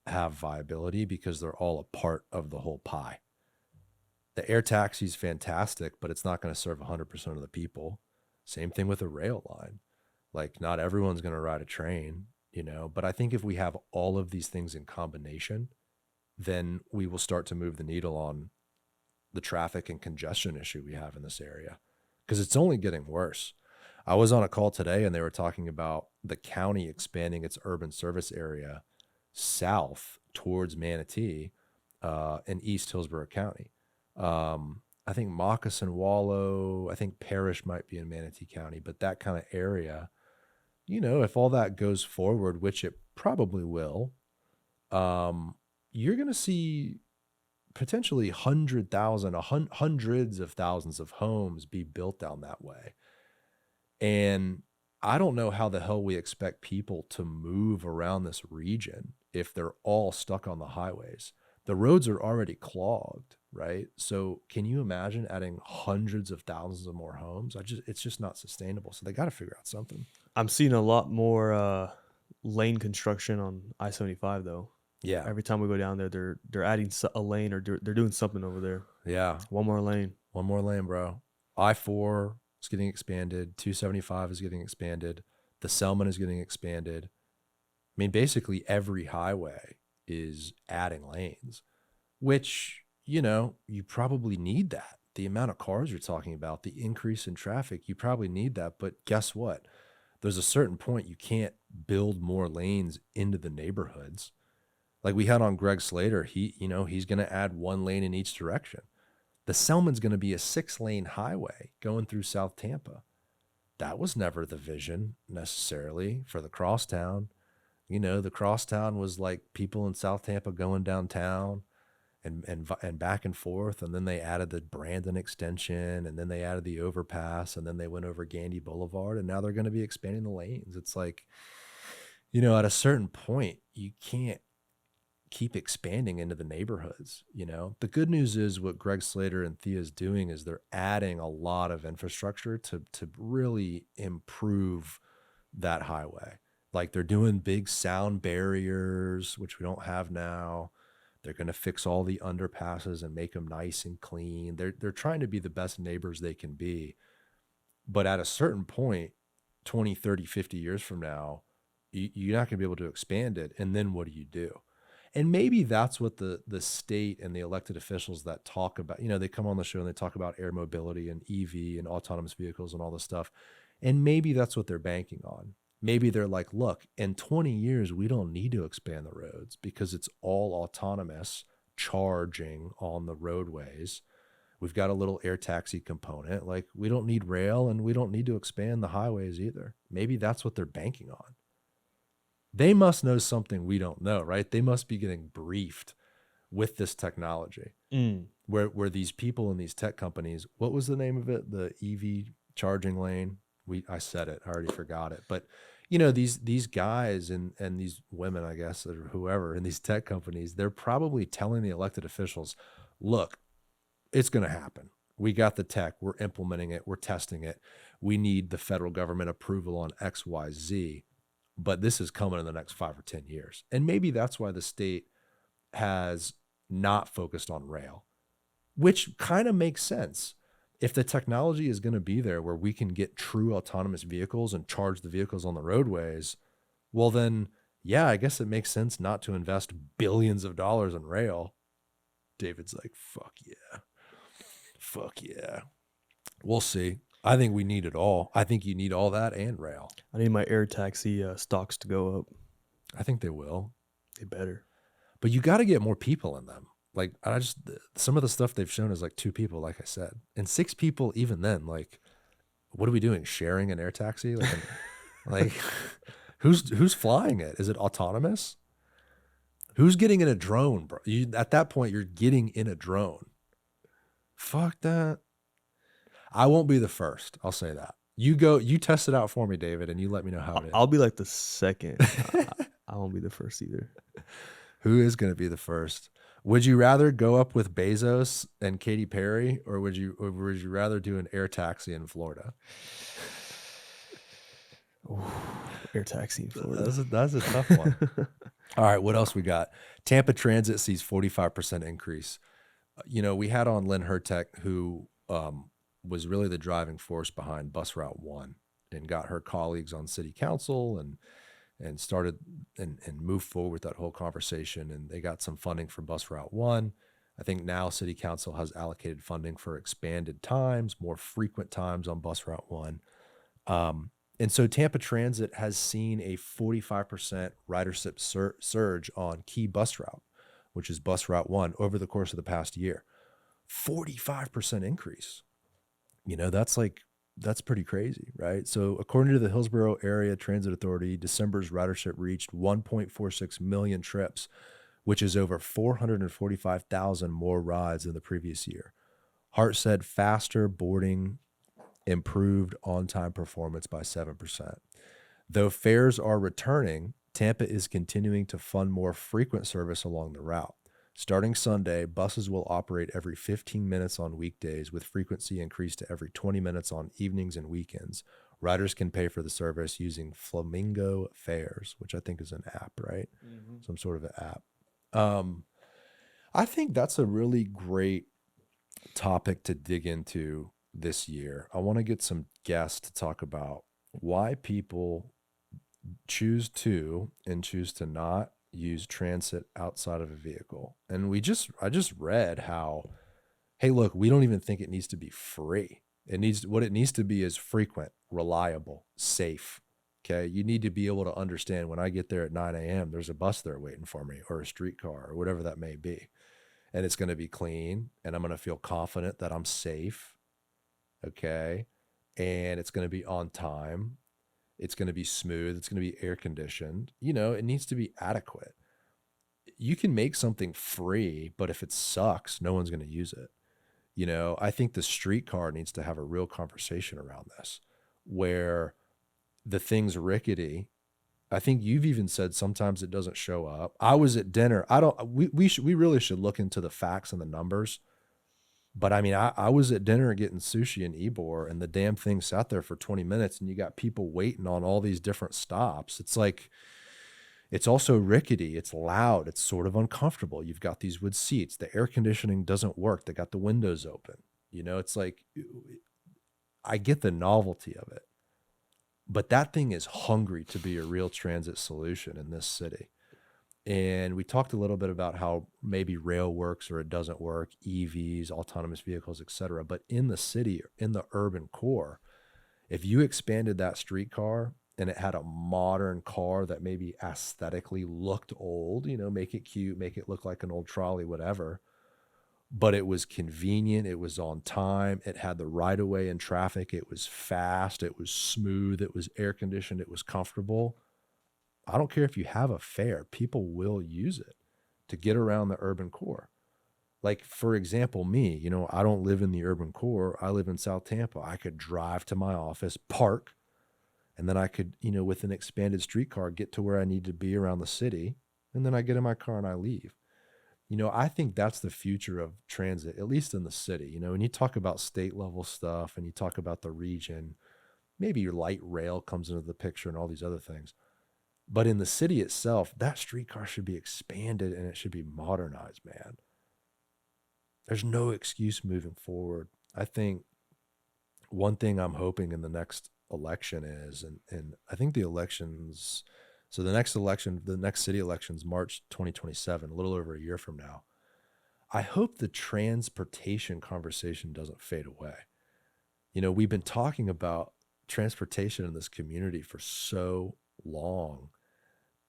have viability because they're all a part of the whole pie. The air taxi is fantastic, but it's not going to serve 100% of the people. Same thing with a rail line. Like not everyone's going to ride a train, you know, but I think if we have all of these things in combination, then we will start to move the needle on the traffic and congestion issue we have in this area. Because it's only getting worse. I was on a call today and they were talking about the county expanding its urban service area south towards Manatee in East Hillsborough County. I think Moccasin Wallow, I think Parrish might be in Manatee County, but that kind of area, you know, if all that goes forward, which it probably will, you're going to see potentially hundreds of thousands of homes be built down that way. And I don't know how the hell we expect people to move around this region if they're all stuck on the highways. The roads are already clogged, right? So can you imagine adding hundreds of thousands of more homes? It's just not sustainable. So they got to figure out something. I'm seeing a lot more lane construction on I-75 though. Yeah. Every time we go down there, they're adding a lane or they're doing something over there. Yeah. One more lane, bro. I-4 is getting expanded. 275 is getting expanded. The Selman is getting expanded. I mean, basically every highway is adding lanes. which, you know, you probably need that. The amount of cars you're talking about, the increase in traffic, you probably need that. But guess what? There's a certain point you can't build more lanes into the neighborhoods. Like we had on Greg Slater, he's going to add 1 lane in each direction. The Selman's going to be a 6-lane highway going through South Tampa. That was never the vision necessarily for the crosstown. You know, the crosstown was like people in South Tampa going downtown and back and forth, and then they added the Brandon extension, and then they added the overpass, and then they went over Gandy Boulevard, and now they're going to be expanding the lanes. It's like, you know, at a certain point, you can't keep expanding into the neighborhoods. You know, the good news is what Greg Slater and Thea is doing is they're adding a lot of infrastructure to really improve that highway. Like they're doing big sound barriers, which we don't have now. They're going to fix all the underpasses and make them nice and clean. They're trying to be the best neighbors they can be. But at a certain point, 20, 30, 50 years from now, you're not going to be able to expand it. And then what do you do? And maybe that's what the state and the elected officials that talk about, you know, they come on the show and they talk about air mobility and EV and autonomous vehicles and all this stuff. And maybe that's what they're banking on. Maybe they're like, look, in 20 years, we don't need to expand the roads because it's all autonomous charging on the roadways. We've got a little air taxi component. Like we don't need rail and we don't need to expand the highways either. Maybe that's what they're banking on. They must know something we don't know, right? They must be getting briefed with this technology where these people in these tech companies, what was the name of it? The EV charging lane. I said it, I already forgot it. But you know, these guys and these women, I guess, or whoever in these tech companies, they're probably telling the elected officials, look, it's going to happen. We got the tech, we're implementing it, we're testing it. We need the federal government approval on X, Y, Z. But this is coming in the next 5 or 10 years. And maybe that's why the state has not focused on rail, which kind of makes sense. If the technology is going to be there where we can get true autonomous vehicles and charge the vehicles on the roadways, well then, yeah, I guess it makes sense not to invest billions of dollars in rail. David's like, fuck yeah. Fuck yeah. We'll see. I think we need it all. I think you need all that and rail. I need my air taxi stocks to go up. I think they will. They better. But you got to get more people in them. Like some of the stuff they've shown is like 2 people, like I said, and 6 people. Even then, like, what are we doing? Sharing an air taxi? Like who's flying it? Is it autonomous? Who's getting in a drone, bro? At that point, you're getting in a drone. Fuck that. I won't be the first. I'll say that. You test it out for me, David, and you let me know how it is. I'll be like the second. I won't be the first either. Who is going to be the first? Would you rather go up with Bezos and Katy Perry, or would you rather do an air taxi in Florida? Ooh, air taxi in Florida. That's a tough one. All right, what else we got? Tampa Transit sees 45% increase. You know, we had on Lynn Hertek, who was really the driving force behind Bus Route 1 and got her colleagues on city council and started and moved forward with that whole conversation. And they got some funding for Bus Route 1. I think now city council has allocated funding for expanded times, more frequent times on Bus Route 1. And so Tampa Transit has seen a 45% ridership surge on key bus route, which is Bus Route 1, over the course of the past year. 45% increase. You know, that's pretty crazy, right? So according to the Hillsborough Area Transit Authority, December's ridership reached 1.46 million trips, which is over 445,000 more rides than the previous year. Hart said faster boarding improved on-time performance by 7%. Though fares are returning, Tampa is continuing to fund more frequent service along the route. Starting Sunday, buses will operate every 15 minutes on weekdays, with frequency increased to every 20 minutes on evenings and weekends. Riders can pay for the service using Flamingo Fares, which I think is an app, right? Mm-hmm. Some sort of an app. I think that's a really great topic to dig into this year. I want to get some guests to talk about why people choose to and choose to not use transit outside of a vehicle. And I just read how, hey, look, we don't even think it needs to be free. What it needs to be is frequent, reliable, safe. Okay. You need to be able to understand when I get there at 9 a.m., there's a bus there waiting for me, or a streetcar, or whatever that may be. And it's going to be clean, and I'm going to feel confident that I'm safe. Okay. And it's going to be on time. It's going to be smooth. It's going to be air conditioned. It needs to be adequate. You can make something free, but if it sucks, no one's going to use it. I think the streetcar needs to have a real conversation around this, where the thing's rickety. I think you've even said sometimes it doesn't show up. I was at dinner. We really should look into the facts and the numbers. But I mean, I was at dinner getting sushi in Ybor, and the damn thing sat there for 20 minutes, and you got people waiting on all these different stops. It's like, it's also rickety. It's loud. It's sort of uncomfortable. You've got these wood seats. The air conditioning doesn't work. They got the windows open. It's like, I get the novelty of it, but that thing is hungry to be a real transit solution in this city. And we talked a little bit about how maybe rail works or it doesn't work, EVs, autonomous vehicles, et cetera. But in the city, in the urban core, if you expanded that streetcar and it had a modern car that maybe aesthetically looked old, make it cute, make it look like an old trolley, whatever, but it was convenient, it was on time, it had the right of way in traffic, it was fast, it was smooth, it was air conditioned, it was comfortable. I don't care if you have a fare, people will use it to get around the urban core. Like, for example, me, I don't live in the urban core. I live in South Tampa. I could drive to my office, park, and then I could, with an expanded streetcar, get to where I need to be around the city. And then I get in my car and I leave. I think that's the future of transit, at least in the city. When you talk about state level stuff and you talk about the region, maybe your light rail comes into the picture and all these other things. But in the city itself, that streetcar should be expanded and it should be modernized, man. There's no excuse moving forward. I think one thing I'm hoping in the next election is, and I think the elections, so the next city election's March 2027, a little over a year from now. I hope the transportation conversation doesn't fade away. We've been talking about transportation in this community for so long,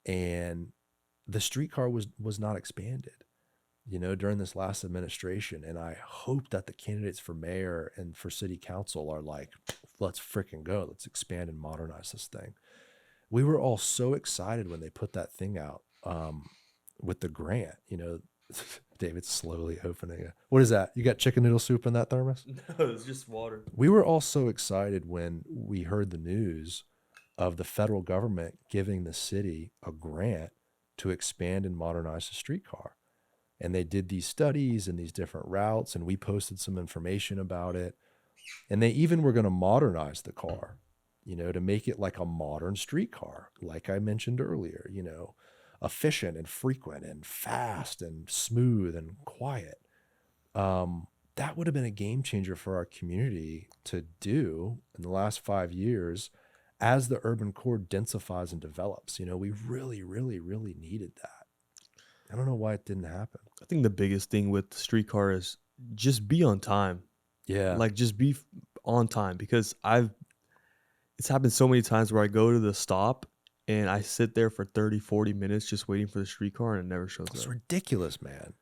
and the streetcar was not expanded, during this last administration. And I hope that the candidates for mayor and for city council are like, let's freaking go. Let's expand and modernize this thing. We were all so excited when they put that thing out with the grant. David's slowly opening it. What is that? You got chicken noodle soup in that thermos? No, it's just water. We were all so excited when we heard the news of the federal government giving the city a grant to expand and modernize the streetcar. And they did these studies and these different routes, and we posted some information about it. And they even were going to modernize the car, to make it like a modern streetcar, like I mentioned earlier, efficient and frequent and fast and smooth and quiet. That would have been a game changer for our community to do in the last 5 years as the urban core densifies and develops. We really, really, really needed that. I don't know why it didn't happen. I think the biggest thing with the streetcar is just be on time. Yeah. Like, just be on time, because it's happened so many times where I go to the stop and I sit there for 30, 40 minutes just waiting for the streetcar and it never shows It's up. ridiculous, man.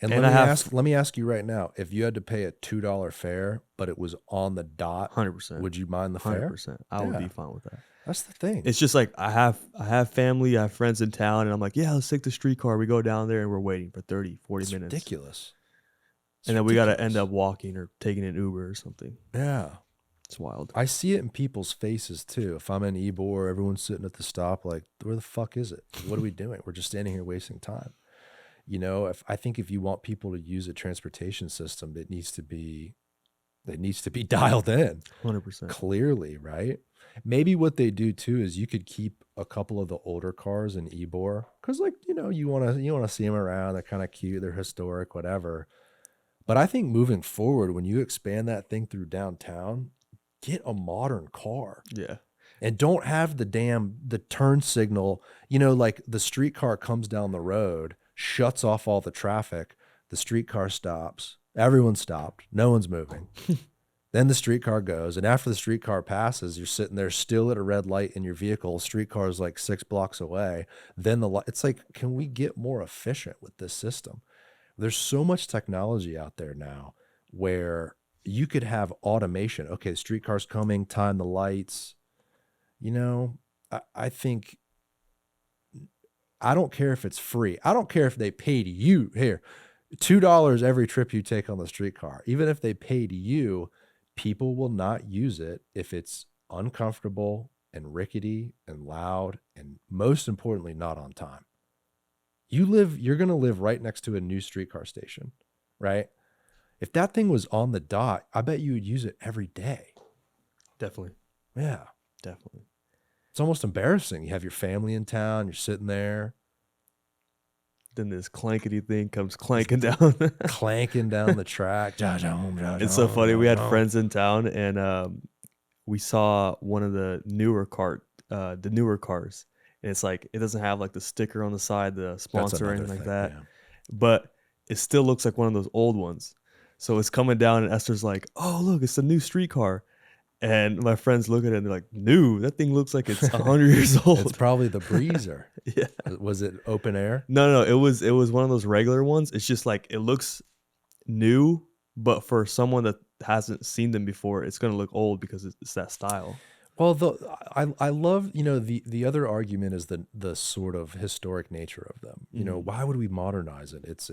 And, And let me ask you right now, if you had to pay a $2 fare, but it was on the dot, 100%. would you mind the fare? 100%. I would be fine with that. That's the thing. It's just like I have family, I have friends in town, and I'm like, yeah, let's take the streetcar. We go down there and we're waiting for 30, 40 minutes. Ridiculous. And then we got to end up walking or taking an Uber or something. Yeah. It's wild. I see it in people's faces too. If I'm in Ybor, everyone's sitting at the stop like, where the fuck is it? What are we doing? We're just standing here wasting time. I think if you want people to use a transportation system, it needs to be dialed in 100%. clearly, right? Maybe what they do too is you could keep a couple of the older cars in Ybor, because you want to see them around. They're kind of cute. They're historic, whatever. But I think moving forward, when you expand that thing through downtown, get a modern car. Yeah. and don't have the turn signal. Like the streetcar comes down the road, shuts off all the traffic. The streetcar stops. Everyone stopped. No one's moving. Then the streetcar goes, and after the streetcar passes, you're sitting there still at a red light in your vehicle. Streetcar is like 6 blocks away. Then it's like, can we get more efficient with this system? There's so much technology out there now where you could have automation. Okay, the streetcar's coming, time the lights. I think, I don't care if it's free. I don't care if they paid you here $2 every trip you take on the streetcar. Even if they paid you, people will not use it if it's uncomfortable and rickety and loud, and most importantly, not on time. You're going to live right next to a new streetcar station, right? If that thing was on the dot, I bet you would use it every day. Definitely. Yeah. Definitely. It's almost embarrassing. You have your family in town, you're sitting there. Then this clankety thing comes clanking down. Clanking down the track. It's so funny. We had friends in town, and we saw one of the newer cars. And it's like, it doesn't have like the sticker on the side, the sponsor or anything like that. Yeah. But it still looks like one of those old ones. So it's coming down, and Esther's like, "Oh, look, it's a new streetcar." And my friends look at it and they're like, "New? That thing looks like it's 100 years old." It's probably the Breezer. Yeah. Was it open air? No. It was one of those regular ones. It's just like, it looks new, but for someone that hasn't seen them before, it's going to look old because it's that style. Well, I love, the other argument is the sort of historic nature of them. Why would we modernize it? It's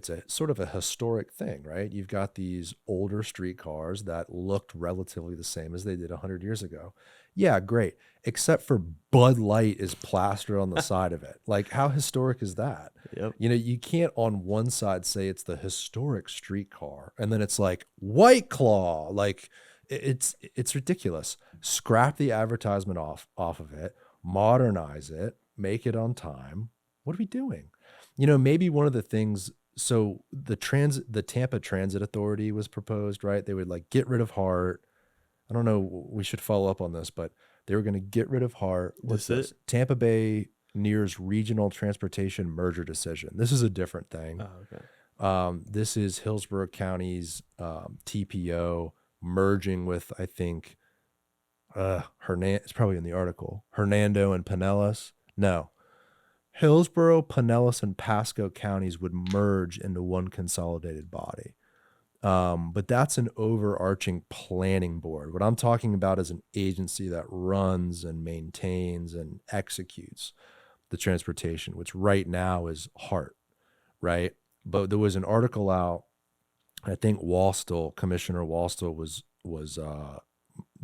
a sort of a historic thing, right? You've got these older streetcars that looked relatively the same as they did 100 years ago. Yeah, great. Except for Bud Light is plastered on the side of it. Like, how historic is that? Yep. You can't on one side say it's the historic streetcar and then it's like White Claw. Like, it's ridiculous. Scrap the advertisement off of it, modernize it, make it on time. What are we doing? Maybe one of the things. So the Tampa Transit Authority was proposed, right? They would like get rid of HART. I don't know. We should follow up on this, but they were going to get rid of HART. What's this? Tampa Bay Near's Regional Transportation Merger Decision. This is a different thing. Oh, okay. This is Hillsborough County's TPO merging with, I think, it's probably in the article, Hernando and Pinellas. No. Hillsborough, Pinellas, and Pasco counties would merge into one consolidated body. But that's an overarching planning board. What I'm talking about is an agency that runs and maintains and executes the transportation, which right now is HART, right? But there was an article out, I think Commissioner Wallstill was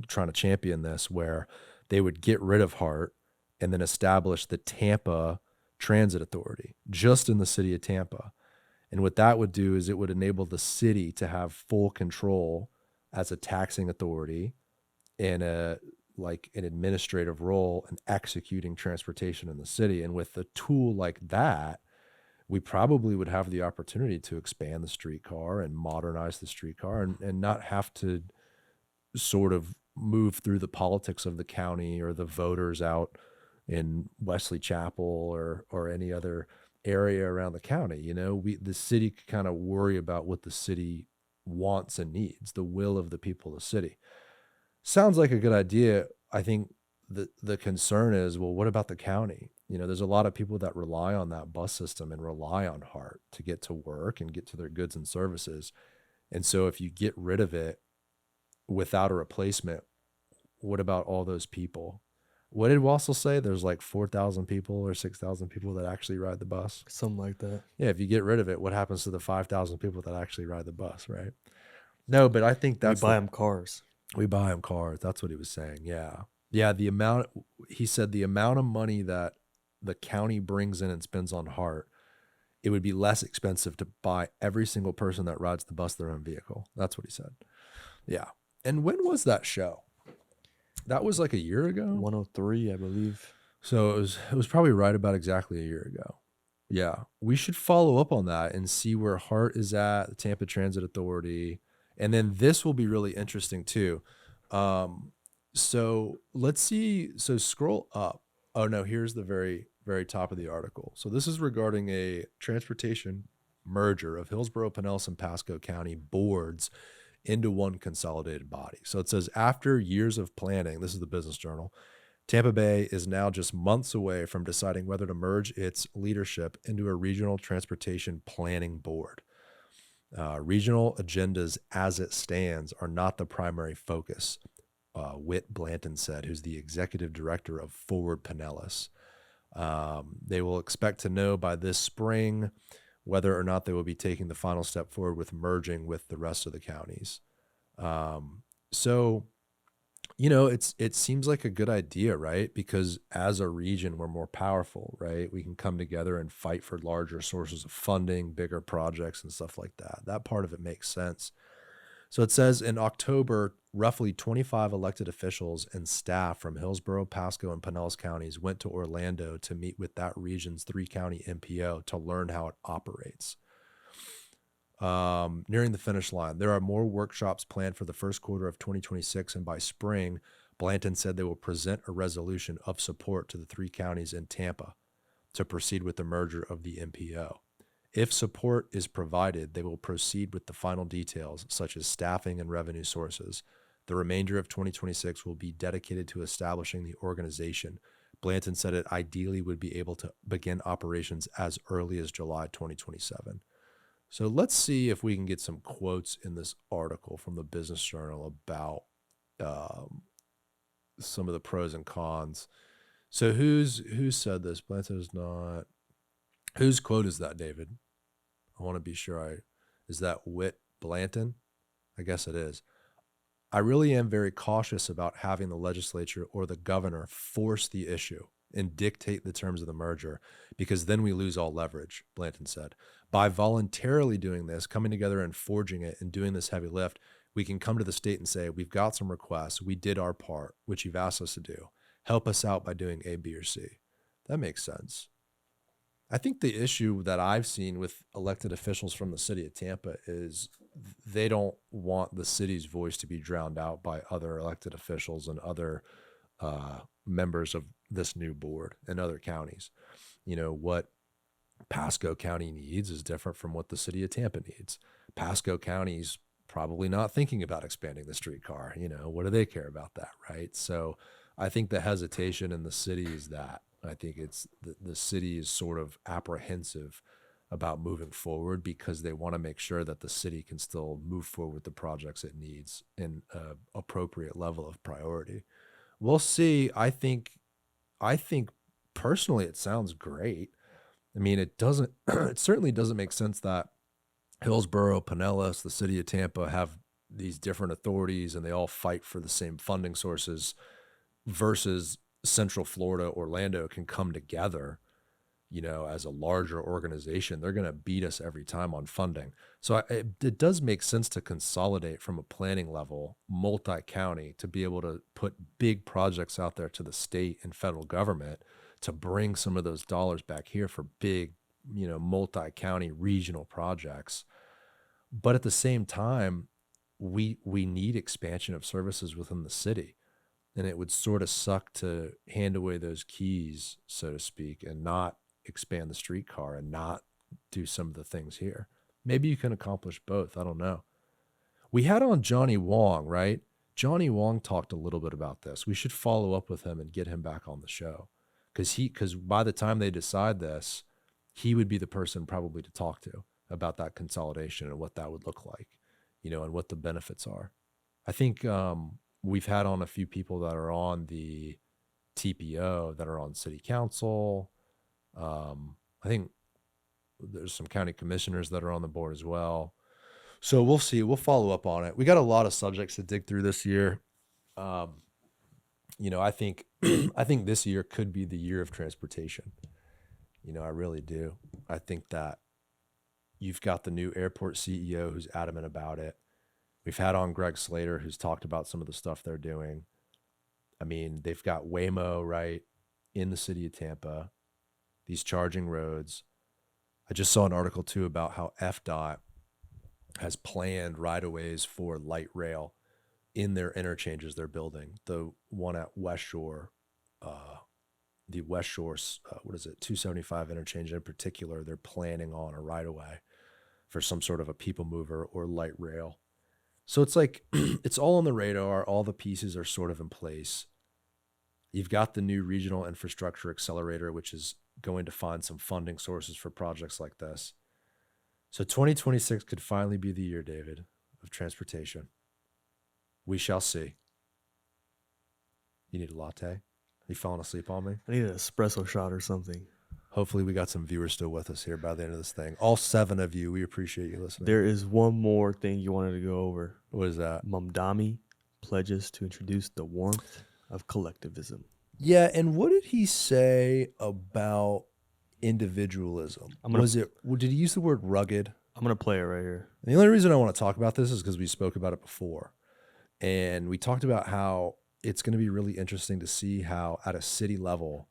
trying to champion this, where they would get rid of HART and then establish the Tampa Transit Authority just in the city of Tampa. And what that would do is it would enable the city to have full control as a taxing authority in an administrative role in executing transportation in the city. And with a tool like that, we probably would have the opportunity to expand the streetcar and modernize the streetcar and not have to sort of move through the politics of the county or the voters out in Wesley Chapel or any other area around the county. The city could kind of worry about what the city wants and needs, the will of the people of the city. Sounds like a good idea. I think the concern is, well, what about the county? There's a lot of people that rely on that bus system and rely on HART to get to work and get to their goods and services. And so if you get rid of it without a replacement, what about all those people? What did Wassel say? There's like 4,000 people or 6,000 people that actually ride the bus. Something like that. Yeah, if you get rid of it, what happens to the 5,000 people that actually ride the bus, right? No, but I think that's... We buy them cars. We buy them cars. That's what he was saying, yeah. Yeah, he said the amount of money that the county brings in and spends on HART, it would be less expensive to buy every single person that rides the bus their own vehicle. That's what he said. Yeah. And when was that show? That was like a year ago? 103, I believe. So it was probably right about exactly a year ago. Yeah. We should follow up on that and see where HART is at, the Tampa Transit Authority. And then this will be really interesting too. So let's see. So scroll up. Oh no, here's the very, very top of the article. So this is regarding a transportation merger of Hillsborough, Pinellas, and Pasco County boards into one consolidated body. So it says after years of planning, this is the Business Journal, Tampa Bay is now just months away from deciding whether to merge its leadership into a regional transportation planning board. Regional agendas as it stands are not the primary focus, Whit Blanton said, who's the executive director of Forward Pinellas. They will expect to know by this spring whether or not they will be taking the final step forward with merging with the rest of the counties. So, it seems like a good idea, right? Because as a region, we're more powerful, right? We can come together and fight for larger sources of funding, bigger projects, and stuff like that. That part of it makes sense. So it says in October, roughly 25 elected officials and staff from Hillsborough, Pasco, and Pinellas counties went to Orlando to meet with that region's 3-county MPO to learn how it operates. Nearing the finish line, there are more workshops planned for the first quarter of 2026, and by spring, Blanton said they will present a resolution of support to the 3 counties in Tampa to proceed with the merger of the MPO. If support is provided, they will proceed with the final details, such as staffing and revenue sources. The remainder of 2026 will be dedicated to establishing the organization. Blanton said it ideally would be able to begin operations as early as July 2027. So let's see if we can get some quotes in this article from the Business Journal about some of the pros and cons. So who said this? Blanton is not. Whose quote is that, David? I want to be sure is that Whit Blanton? I guess it is. I really am very cautious about having the legislature or the governor force the issue and dictate the terms of the merger, because then we lose all leverage, Blanton said. By voluntarily doing this, coming together and forging it and doing this heavy lift, we can come to the state and say, we've got some requests. We did our part, which you've asked us to do. Help us out by doing A, B, or C. That makes sense. I think the issue that I've seen with elected officials from the city of Tampa is they don't want the city's voice to be drowned out by other elected officials and other members of this new board and other counties. What Pasco County needs is different from what the city of Tampa needs. Pasco County's probably not thinking about expanding the streetcar. What do they care about that, right? So I think the hesitation in the city is that. I think it's the city is sort of apprehensive about moving forward because they want to make sure that the city can still move forward with the projects it needs in an appropriate level of priority. We'll see. I think personally it sounds great. I mean, it certainly doesn't make sense that Hillsborough, Pinellas, the city of Tampa have these different authorities and they all fight for the same funding sources versus Central Florida, Orlando can come together, as a larger organization. They're going to beat us every time on funding. So it does make sense to consolidate from a planning level, multi-county, to be able to put big projects out there to the state and federal government to bring some of those dollars back here for big, multi-county regional projects. But at the same time, we need expansion of services within the city. And it would sort of suck to hand away those keys, so to speak, and not expand the streetcar and not do some of the things here. Maybe you can accomplish both. I don't know. We had on Johnny Wong, right? Johnny Wong talked a little bit about this. We should follow up with him and get him back on the show. Because by the time they decide this, he would be the person probably to talk to about that consolidation and what that would look like, and what the benefits are. I think we've had on a few people that are on the TPO that are on city council. I think there's some county commissioners that are on the board as well. So we'll see. We'll follow up on it. We got a lot of subjects to dig through this year. I think this year could be the year of transportation. I really do. I think that you've got the new airport CEO who's adamant about it. We've had on Greg Slater, who's talked about some of the stuff they're doing. I mean, they've got Waymo, right, in the city of Tampa, these charging roads. I just saw an article, too, about how FDOT has planned right-of-ways for light rail in their interchanges they're building. The one at West Shore, the West Shore, 275 interchange in particular, they're planning on a right-of-way for some sort of a people mover or light rail. So it's like, it's all on the radar. All the pieces are sort of in place. You've got the new regional infrastructure accelerator, which is going to find some funding sources for projects like this. So 2026 could finally be the year, David, of transportation. We shall see. You need a latte? You falling asleep on me? I need an espresso shot or something. Hopefully we got some viewers still with us here by the end of this thing. All 7 of you, we appreciate you listening. There is one more thing you wanted to go over. What is that? Mamdani pledges to introduce the warmth of collectivism. Yeah, and what did he say about individualism? Did he use the word rugged? I'm going to play it right here. And the only reason I want to talk about this is because we spoke about it before. And we talked about how it's going to be really interesting to see how at a city level,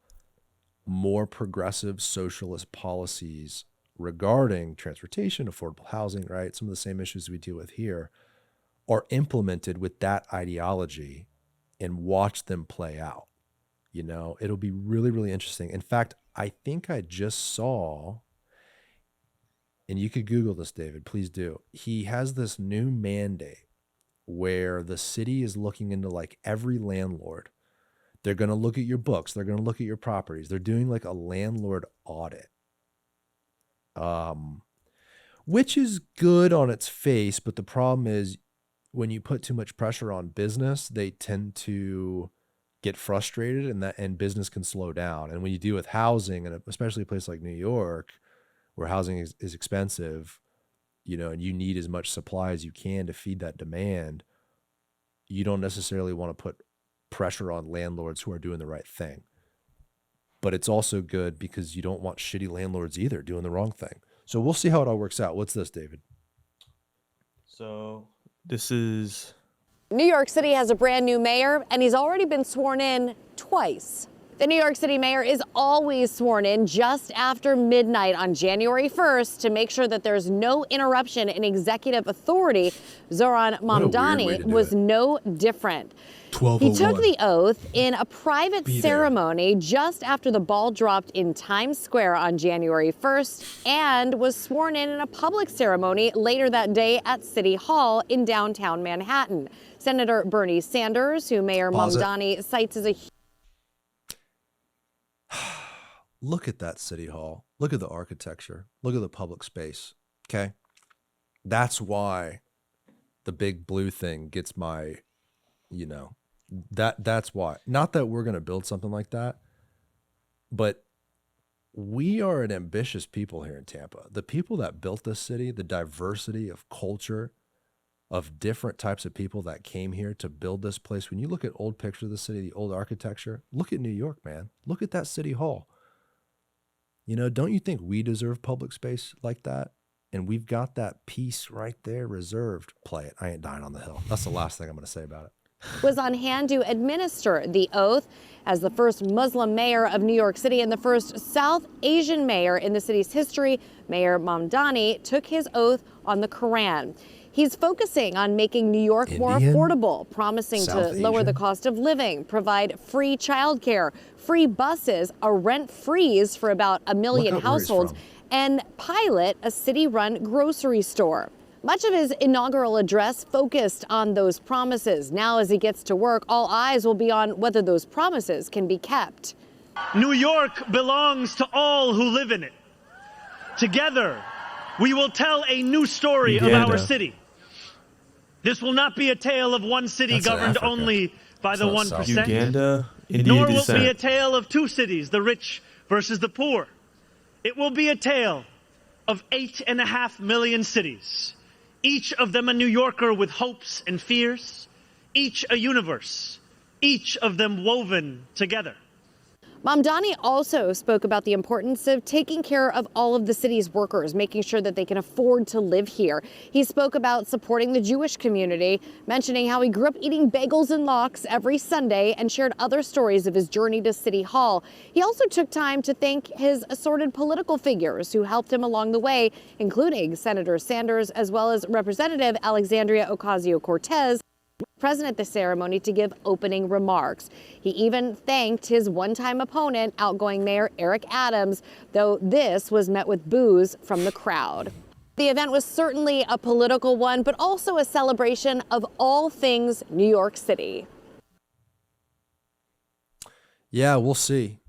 more progressive socialist policies regarding transportation, affordable housing, right? Some of the same issues we deal with here are implemented with that ideology and watch them play out. You know, it'll be really, really interesting. In fact, I think I just saw, and you could Google this, David, please do. He has this new mandate where the city is looking into like every landlord. They're going to look at your books. They're going to look at your properties. They're doing like a landlord audit, which is good on its face. But the problem is when you put too much pressure on business, they tend to get frustrated and business can slow down. And when you deal with housing, and especially a place like New York, where housing is expensive, you know, and you need as much supply as you can to feed that demand, you don't necessarily want to put pressure on landlords who are doing the right thing. But it's also good because you don't want shitty landlords either doing the wrong thing. So we'll see how it all works out. What's this, David? So this is... New York City has a brand new mayor, and he's already been sworn in twice. The New York City mayor is always sworn in just after midnight on January 1st to make sure that there's no interruption in executive authority. Zoran Mamdani was no different. He took the oath in a private ceremony just after the ball dropped in Times Square on January 1st and was sworn in a public ceremony later that day at City Hall in downtown Manhattan. Senator Bernie Sanders, who Mayor Mamdani cites as a... Look at that City Hall. Look at the architecture. Look at the public space. Okay? That's why the big blue thing gets my, you know, that's why. Not that we're going to build something like that, but we are an ambitious people here in Tampa. The people that built this city, the diversity of culture, of different types of people that came here to build this place. When you look at old pictures of the city, the old architecture, look at New York, man. Look at that City Hall. You know, don't you think we deserve public space like that? And we've got that piece right there reserved. Play it. I ain't dying on the hill. That's the last thing I'm going to say about it. Was on hand to administer the oath as the first Muslim mayor of New York City and the first South Asian mayor in the city's history. Mayor Mamdani took his oath on the Quran. He's focusing on making New York more affordable, promising to lower the cost of living, provide free childcare, free buses, a rent freeze for about 1 million households, and pilot a city-run grocery store. Much of his inaugural address focused on those promises. Now, as he gets to work, all eyes will be on whether those promises can be kept. New York belongs to all who live in it. Together, we will tell a new story of our city. This will not be a tale of one city governed only by the 1%. Uganda, nor will it be a tale of two cities, the rich versus the poor. It will be a tale of 8.5 million cities, each of them a New Yorker with hopes and fears, each a universe, each of them woven together. Mamdani also spoke about the importance of taking care of all of the city's workers, making sure that they can afford to live here. He spoke about supporting the Jewish community, mentioning how he grew up eating bagels and lox every Sunday and shared other stories of his journey to City Hall. He also took time to thank his assorted political figures who helped him along the way, including Senator Sanders as well as Representative Alexandria Ocasio-Cortez. present at the ceremony to give opening remarks. He even thanked his one-time opponent, outgoing Mayor Eric Adams, though this was met with boos from the crowd. The event was certainly a political one, but also a celebration of all things New York City. Yeah, we'll see.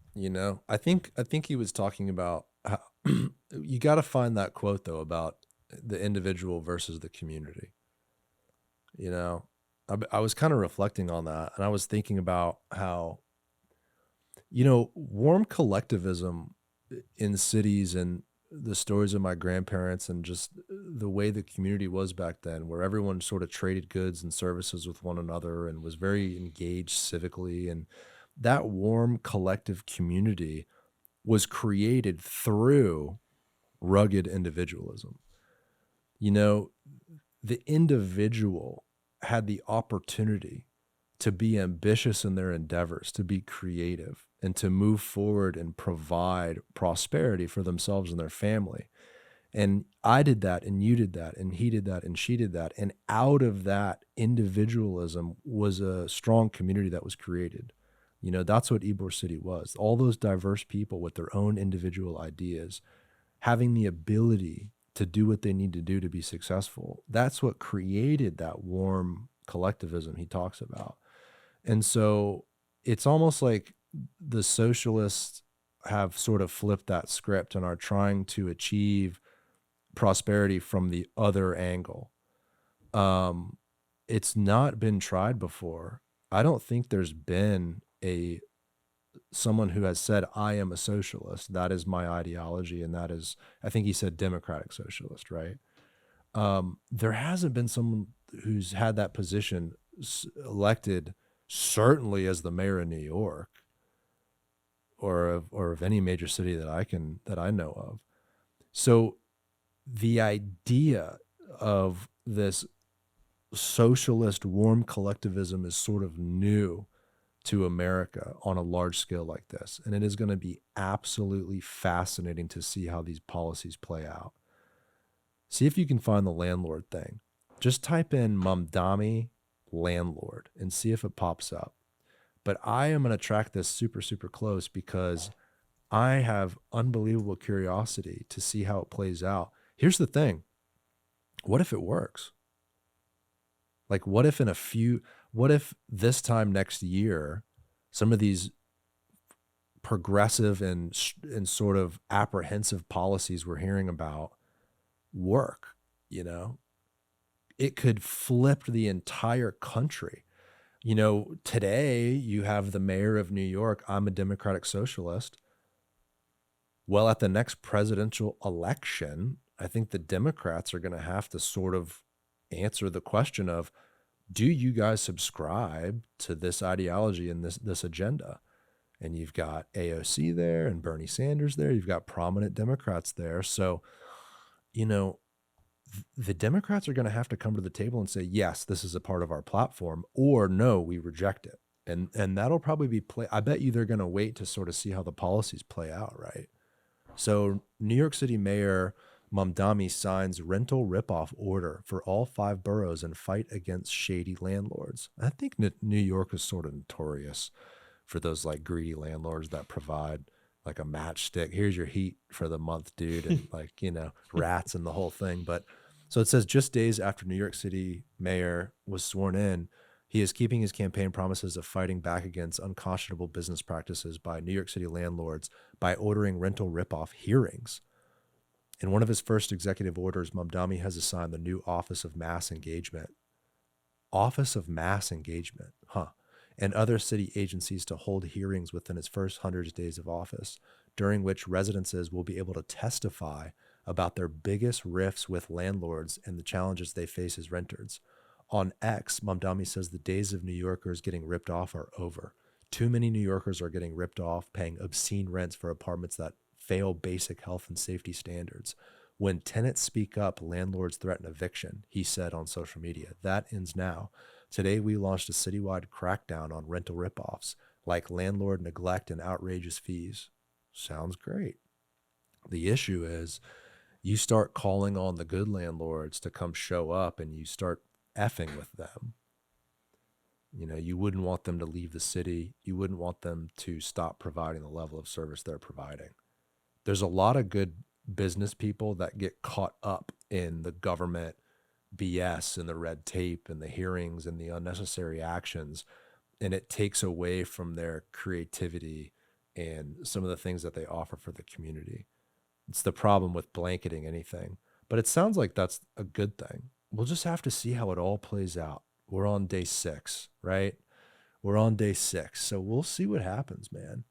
I think he was talking about how you got to find that quote though about the individual versus the community. I was kind of reflecting on that, and I was thinking about how, warm collectivism in cities and the stories of my grandparents and just the way the community was back then, where everyone sort of traded goods and services with one another and was very engaged civically. And that warm collective community was created through rugged individualism. The individual had the opportunity to be ambitious in their endeavors, to be creative, and to move forward and provide prosperity for themselves and their family. And I did that, and you did that, and he did that, and she did that. And out of that individualism was a strong community that was created. That's what Ybor City was. All those diverse people with their own individual ideas, having the ability to do what they need to do to be successful. That's what created that warm collectivism he talks about. And so it's almost like the socialists have sort of flipped that script and are trying to achieve prosperity from the other angle. It's not been tried before. I don't think there's been someone who has said, I am a socialist. That is my ideology. And that is, I think he said democratic socialist, right? There hasn't been someone who's had that position elected, certainly as the mayor of New York or of any major city that I know of. So the idea of this socialist warm collectivism is sort of new to America on a large scale like this. And it is going to be absolutely fascinating to see how these policies play out. See if you can find the landlord thing. Just type in Mamdani landlord and see if it pops up. But I am going to track this super, super close because I have unbelievable curiosity to see how it plays out. Here's the thing. What if it works? Like, what if this time next year, some of these progressive and sort of apprehensive policies we're hearing about work, it could flip the entire country. Today you have the mayor of New York. I'm a democratic socialist. Well, at the next presidential election, I think the Democrats are going to have to sort of answer the question of, do you guys subscribe to this ideology and this agenda? And you've got AOC there and Bernie Sanders there. You've got prominent Democrats there. So, the Democrats are going to have to come to the table and say, yes, this is a part of our platform, or no, we reject it. And that'll probably be I bet you they're going to wait to sort of see how the policies play out, right? So New York City Mayor Mamdani signs rental ripoff order for all 5 boroughs and fight against shady landlords. I think New York is sort of notorious for those like greedy landlords that provide like a matchstick. Here's your heat for the month, dude. And rats and the whole thing. But so it says just days after New York City mayor was sworn in, he is keeping his campaign promises of fighting back against unconscionable business practices by New York City landlords by ordering rental ripoff hearings. In one of his first executive orders, Mamdani has assigned the new Office of Mass Engagement. Office of Mass Engagement, and other city agencies to hold hearings within its first 100 days of office, during which residences will be able to testify about their biggest rifts with landlords and the challenges they face as renters. On X, Mamdani says the days of New Yorkers getting ripped off are over. Too many New Yorkers are getting ripped off, paying obscene rents for apartments that fail basic health and safety standards. When tenants speak up, landlords threaten eviction, he said on social media. That ends now. Today, we launched a citywide crackdown on rental ripoffs, like landlord neglect and outrageous fees. Sounds great. The issue is you start calling on the good landlords to come show up and you start effing with them. You know, you wouldn't want them to leave the city. You wouldn't want them to stop providing the level of service they're providing. There's a lot of good business people that get caught up in the government BS and the red tape and the hearings and the unnecessary actions, and it takes away from their creativity and some of the things that they offer for the community. It's the problem with blanketing anything, but it sounds like that's a good thing. We'll just have to see how it all plays out. We're on day 6, right? We're on day 6, so we'll see what happens, man.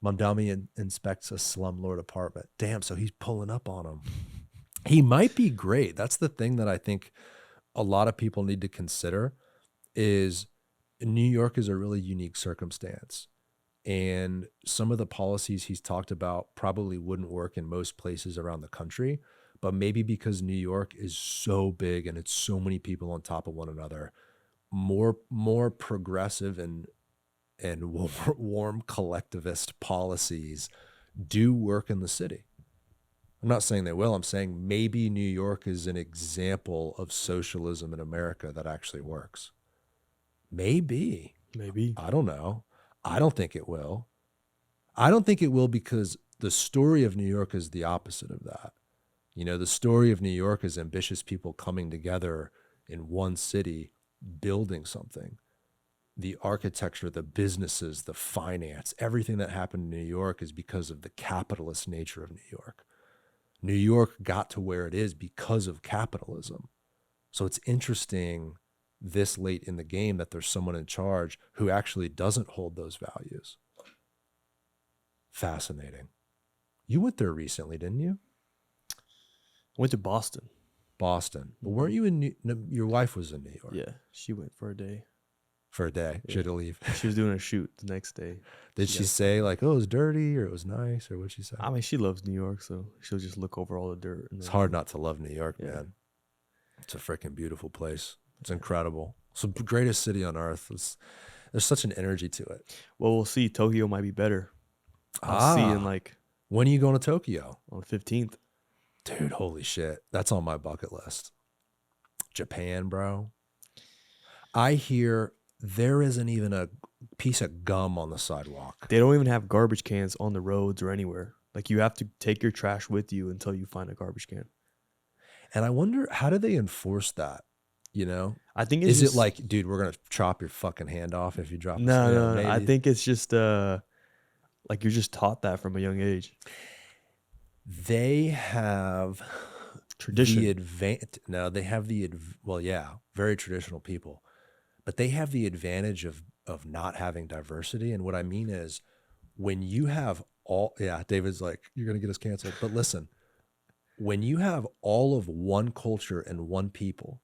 Mamdani inspects a slumlord apartment. Damn, so he's pulling up on him. He might be great. That's the thing that I think a lot of people need to consider is New York is a really unique circumstance. And some of the policies he's talked about probably wouldn't work in most places around the country, but maybe because New York is so big and it's so many people on top of one another, more progressive and warm collectivist policies do work in the city. I'm not saying they will. I'm saying maybe New York is an example of socialism in America that actually works. Maybe. I don't know. I don't think it will. I don't think it will because the story of New York is the opposite of that. You know, the story of New York is ambitious people coming together in one city, building something. The architecture, the businesses, the finance, everything that happened in New York is because of the capitalist nature of New York. New York got to where it is because of capitalism. So it's interesting this late in the game that there's someone in charge who actually doesn't hold those values. Fascinating. You went there recently, didn't you? I went to Boston. But weren't you in your wife was in New York? Yeah, she went for a day. For a day. Yeah. She had to leave. She was doing a shoot the next day. Did she say like, oh, it was dirty or it was nice, or what'd she say? I mean, she loves New York, so she'll just look over all the dirt. It's hard not to love New York, man. It's a freaking beautiful place. It's incredible. It's the greatest city on earth. There's such an energy to it. Well, we'll see. Tokyo might be better. I'll see in like... When are you going to Tokyo? On the 15th. Dude, holy shit. That's on my bucket list. Japan, bro. I hear there isn't even a piece of gum on the sidewalk. They don't even have garbage cans on the roads or anywhere. Like, you have to take your trash with you until you find a garbage can. And I wonder, how do they enforce that? You know? I think it's it like, dude, we're going to chop your fucking hand off if you drop this? No. I think it's just like you're just taught that from a young age. They have tradition. They have very traditional people. But they have the advantage of not having diversity. And what I mean is when you have David's like, you're going to get us canceled. But listen, when you have all of one culture and one people,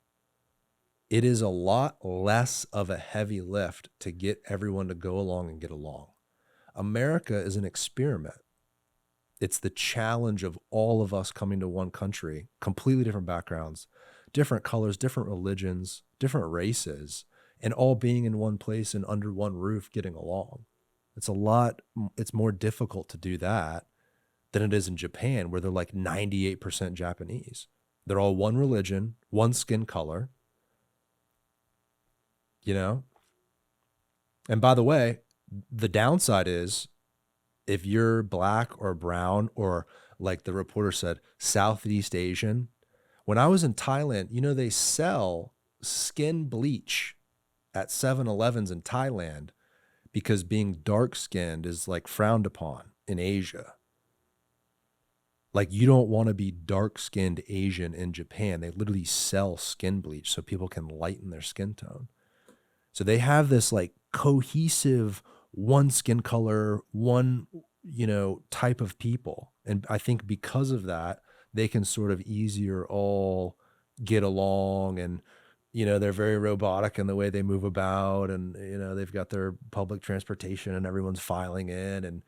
it is a lot less of a heavy lift to get everyone to go along and get along. America is an experiment. It's the challenge of all of us coming to one country, completely different backgrounds, different colors, different religions, different races, and all being in one place and under one roof getting along. It's more difficult to do that than it is in Japan, where they're like 98% Japanese. They're all one religion, one skin color, you know? And by the way, the downside is if you're black or brown or, like the reporter said, Southeast Asian. When I was in Thailand, you know, they sell skin bleach at 7-Elevens in Thailand because being dark-skinned is like frowned upon in Asia. Like, you don't want to be dark-skinned Asian in Japan. They literally sell skin bleach so people can lighten their skin tone. So they have this like cohesive one skin color, one, you know, type of people. And I think because of that, they can sort of easier all get along, and, you know, they're very robotic in the way they move about, and, you know, they've got their public transportation and everyone's filing in and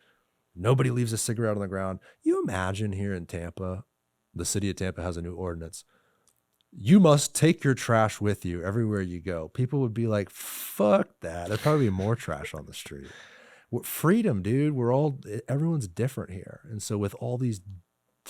nobody leaves a cigarette on the ground. You imagine here in Tampa, the city of Tampa has a new ordinance. You must take your trash with you everywhere you go. People would be like, fuck that. There'd probably be more trash on the street. Freedom, dude. Everyone's different here. And so with all these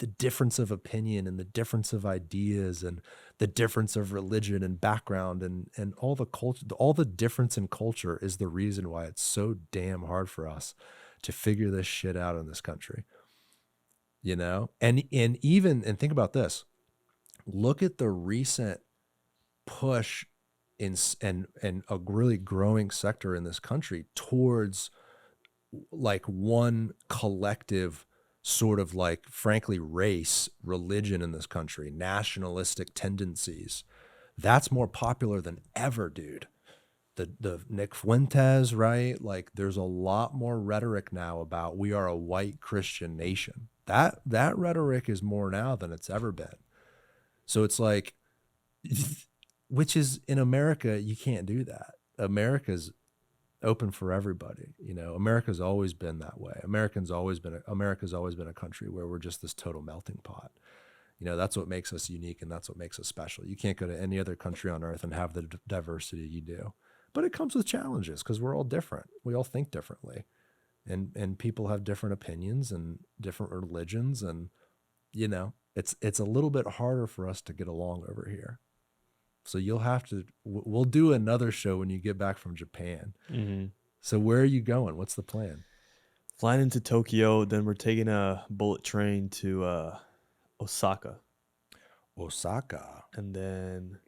the difference of opinion and the difference of ideas and the difference of religion and background and all the culture, all the difference in culture is the reason why it's so damn hard for us to figure this shit out in this country. You know, and think about this. Look at the recent push and a really growing sector in this country towards like one collective sort of like, frankly, race, religion in this country, nationalistic tendencies. That's more popular than ever, dude. The Nick Fuentes, right? Like there's a lot more rhetoric now about we are a white Christian nation. That rhetoric is more now than it's ever been. So it's like, which is in America, you can't do that. America's open for everybody. You know, America's always been that way. America's always been a country where we're just this total melting pot. You know, that's what makes us unique and that's what makes us special. You can't go to any other country on earth and have the diversity you do. But it comes with challenges because we're all different. We all think differently. And people have different opinions and different religions. And, you know, it's a little bit harder for us to get along over here. So we'll do another show when you get back from Japan. Mm-hmm. So where are you going? What's the plan? Flying into Tokyo, then we're taking a bullet train to Osaka. Osaka. And then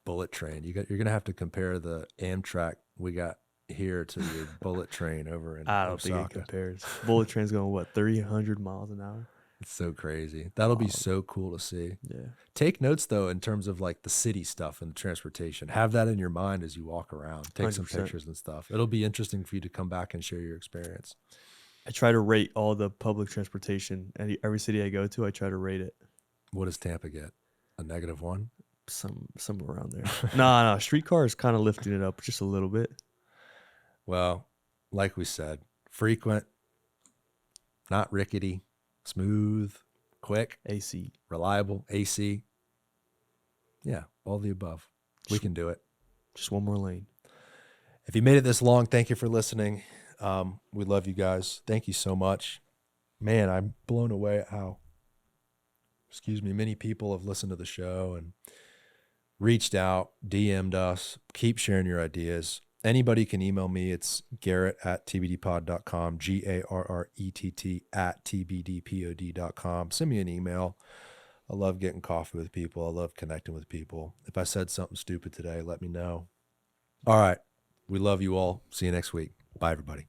bullet train. You're going to have to compare the Amtrak we got here to your bullet train over in Osaka. I don't think it compares. Bullet train's going, 300 miles an hour? It's so crazy. That'll be so cool to see. Yeah. Take notes, though, in terms of like the city stuff and the transportation. Have that in your mind as you walk around. Take 100%. Some pictures and stuff. It'll be interesting for you to come back and share your experience. I try to rate all the public transportation. Every city I go to, I try to rate it. What does Tampa get? A -1? Somewhere around there. No, streetcar is kind of lifting it up just a little bit. Well, like we said, frequent, not rickety, smooth, quick, AC, reliable, AC. Yeah, all the above. We can do it. Just one more lane. If you made it this long, thank you for listening. We love you guys. Thank you so much. Man, I'm blown away at how, many people have listened to the show and reached out, DM'd us. Keep sharing your ideas. Anybody can email me. It's Garrett@tbdpod.com, GARRETT@tbdpod.com. Send me an email. I love getting coffee with people. I love connecting with people. If I said something stupid today, let me know. All right. We love you all. See you next week. Bye, everybody.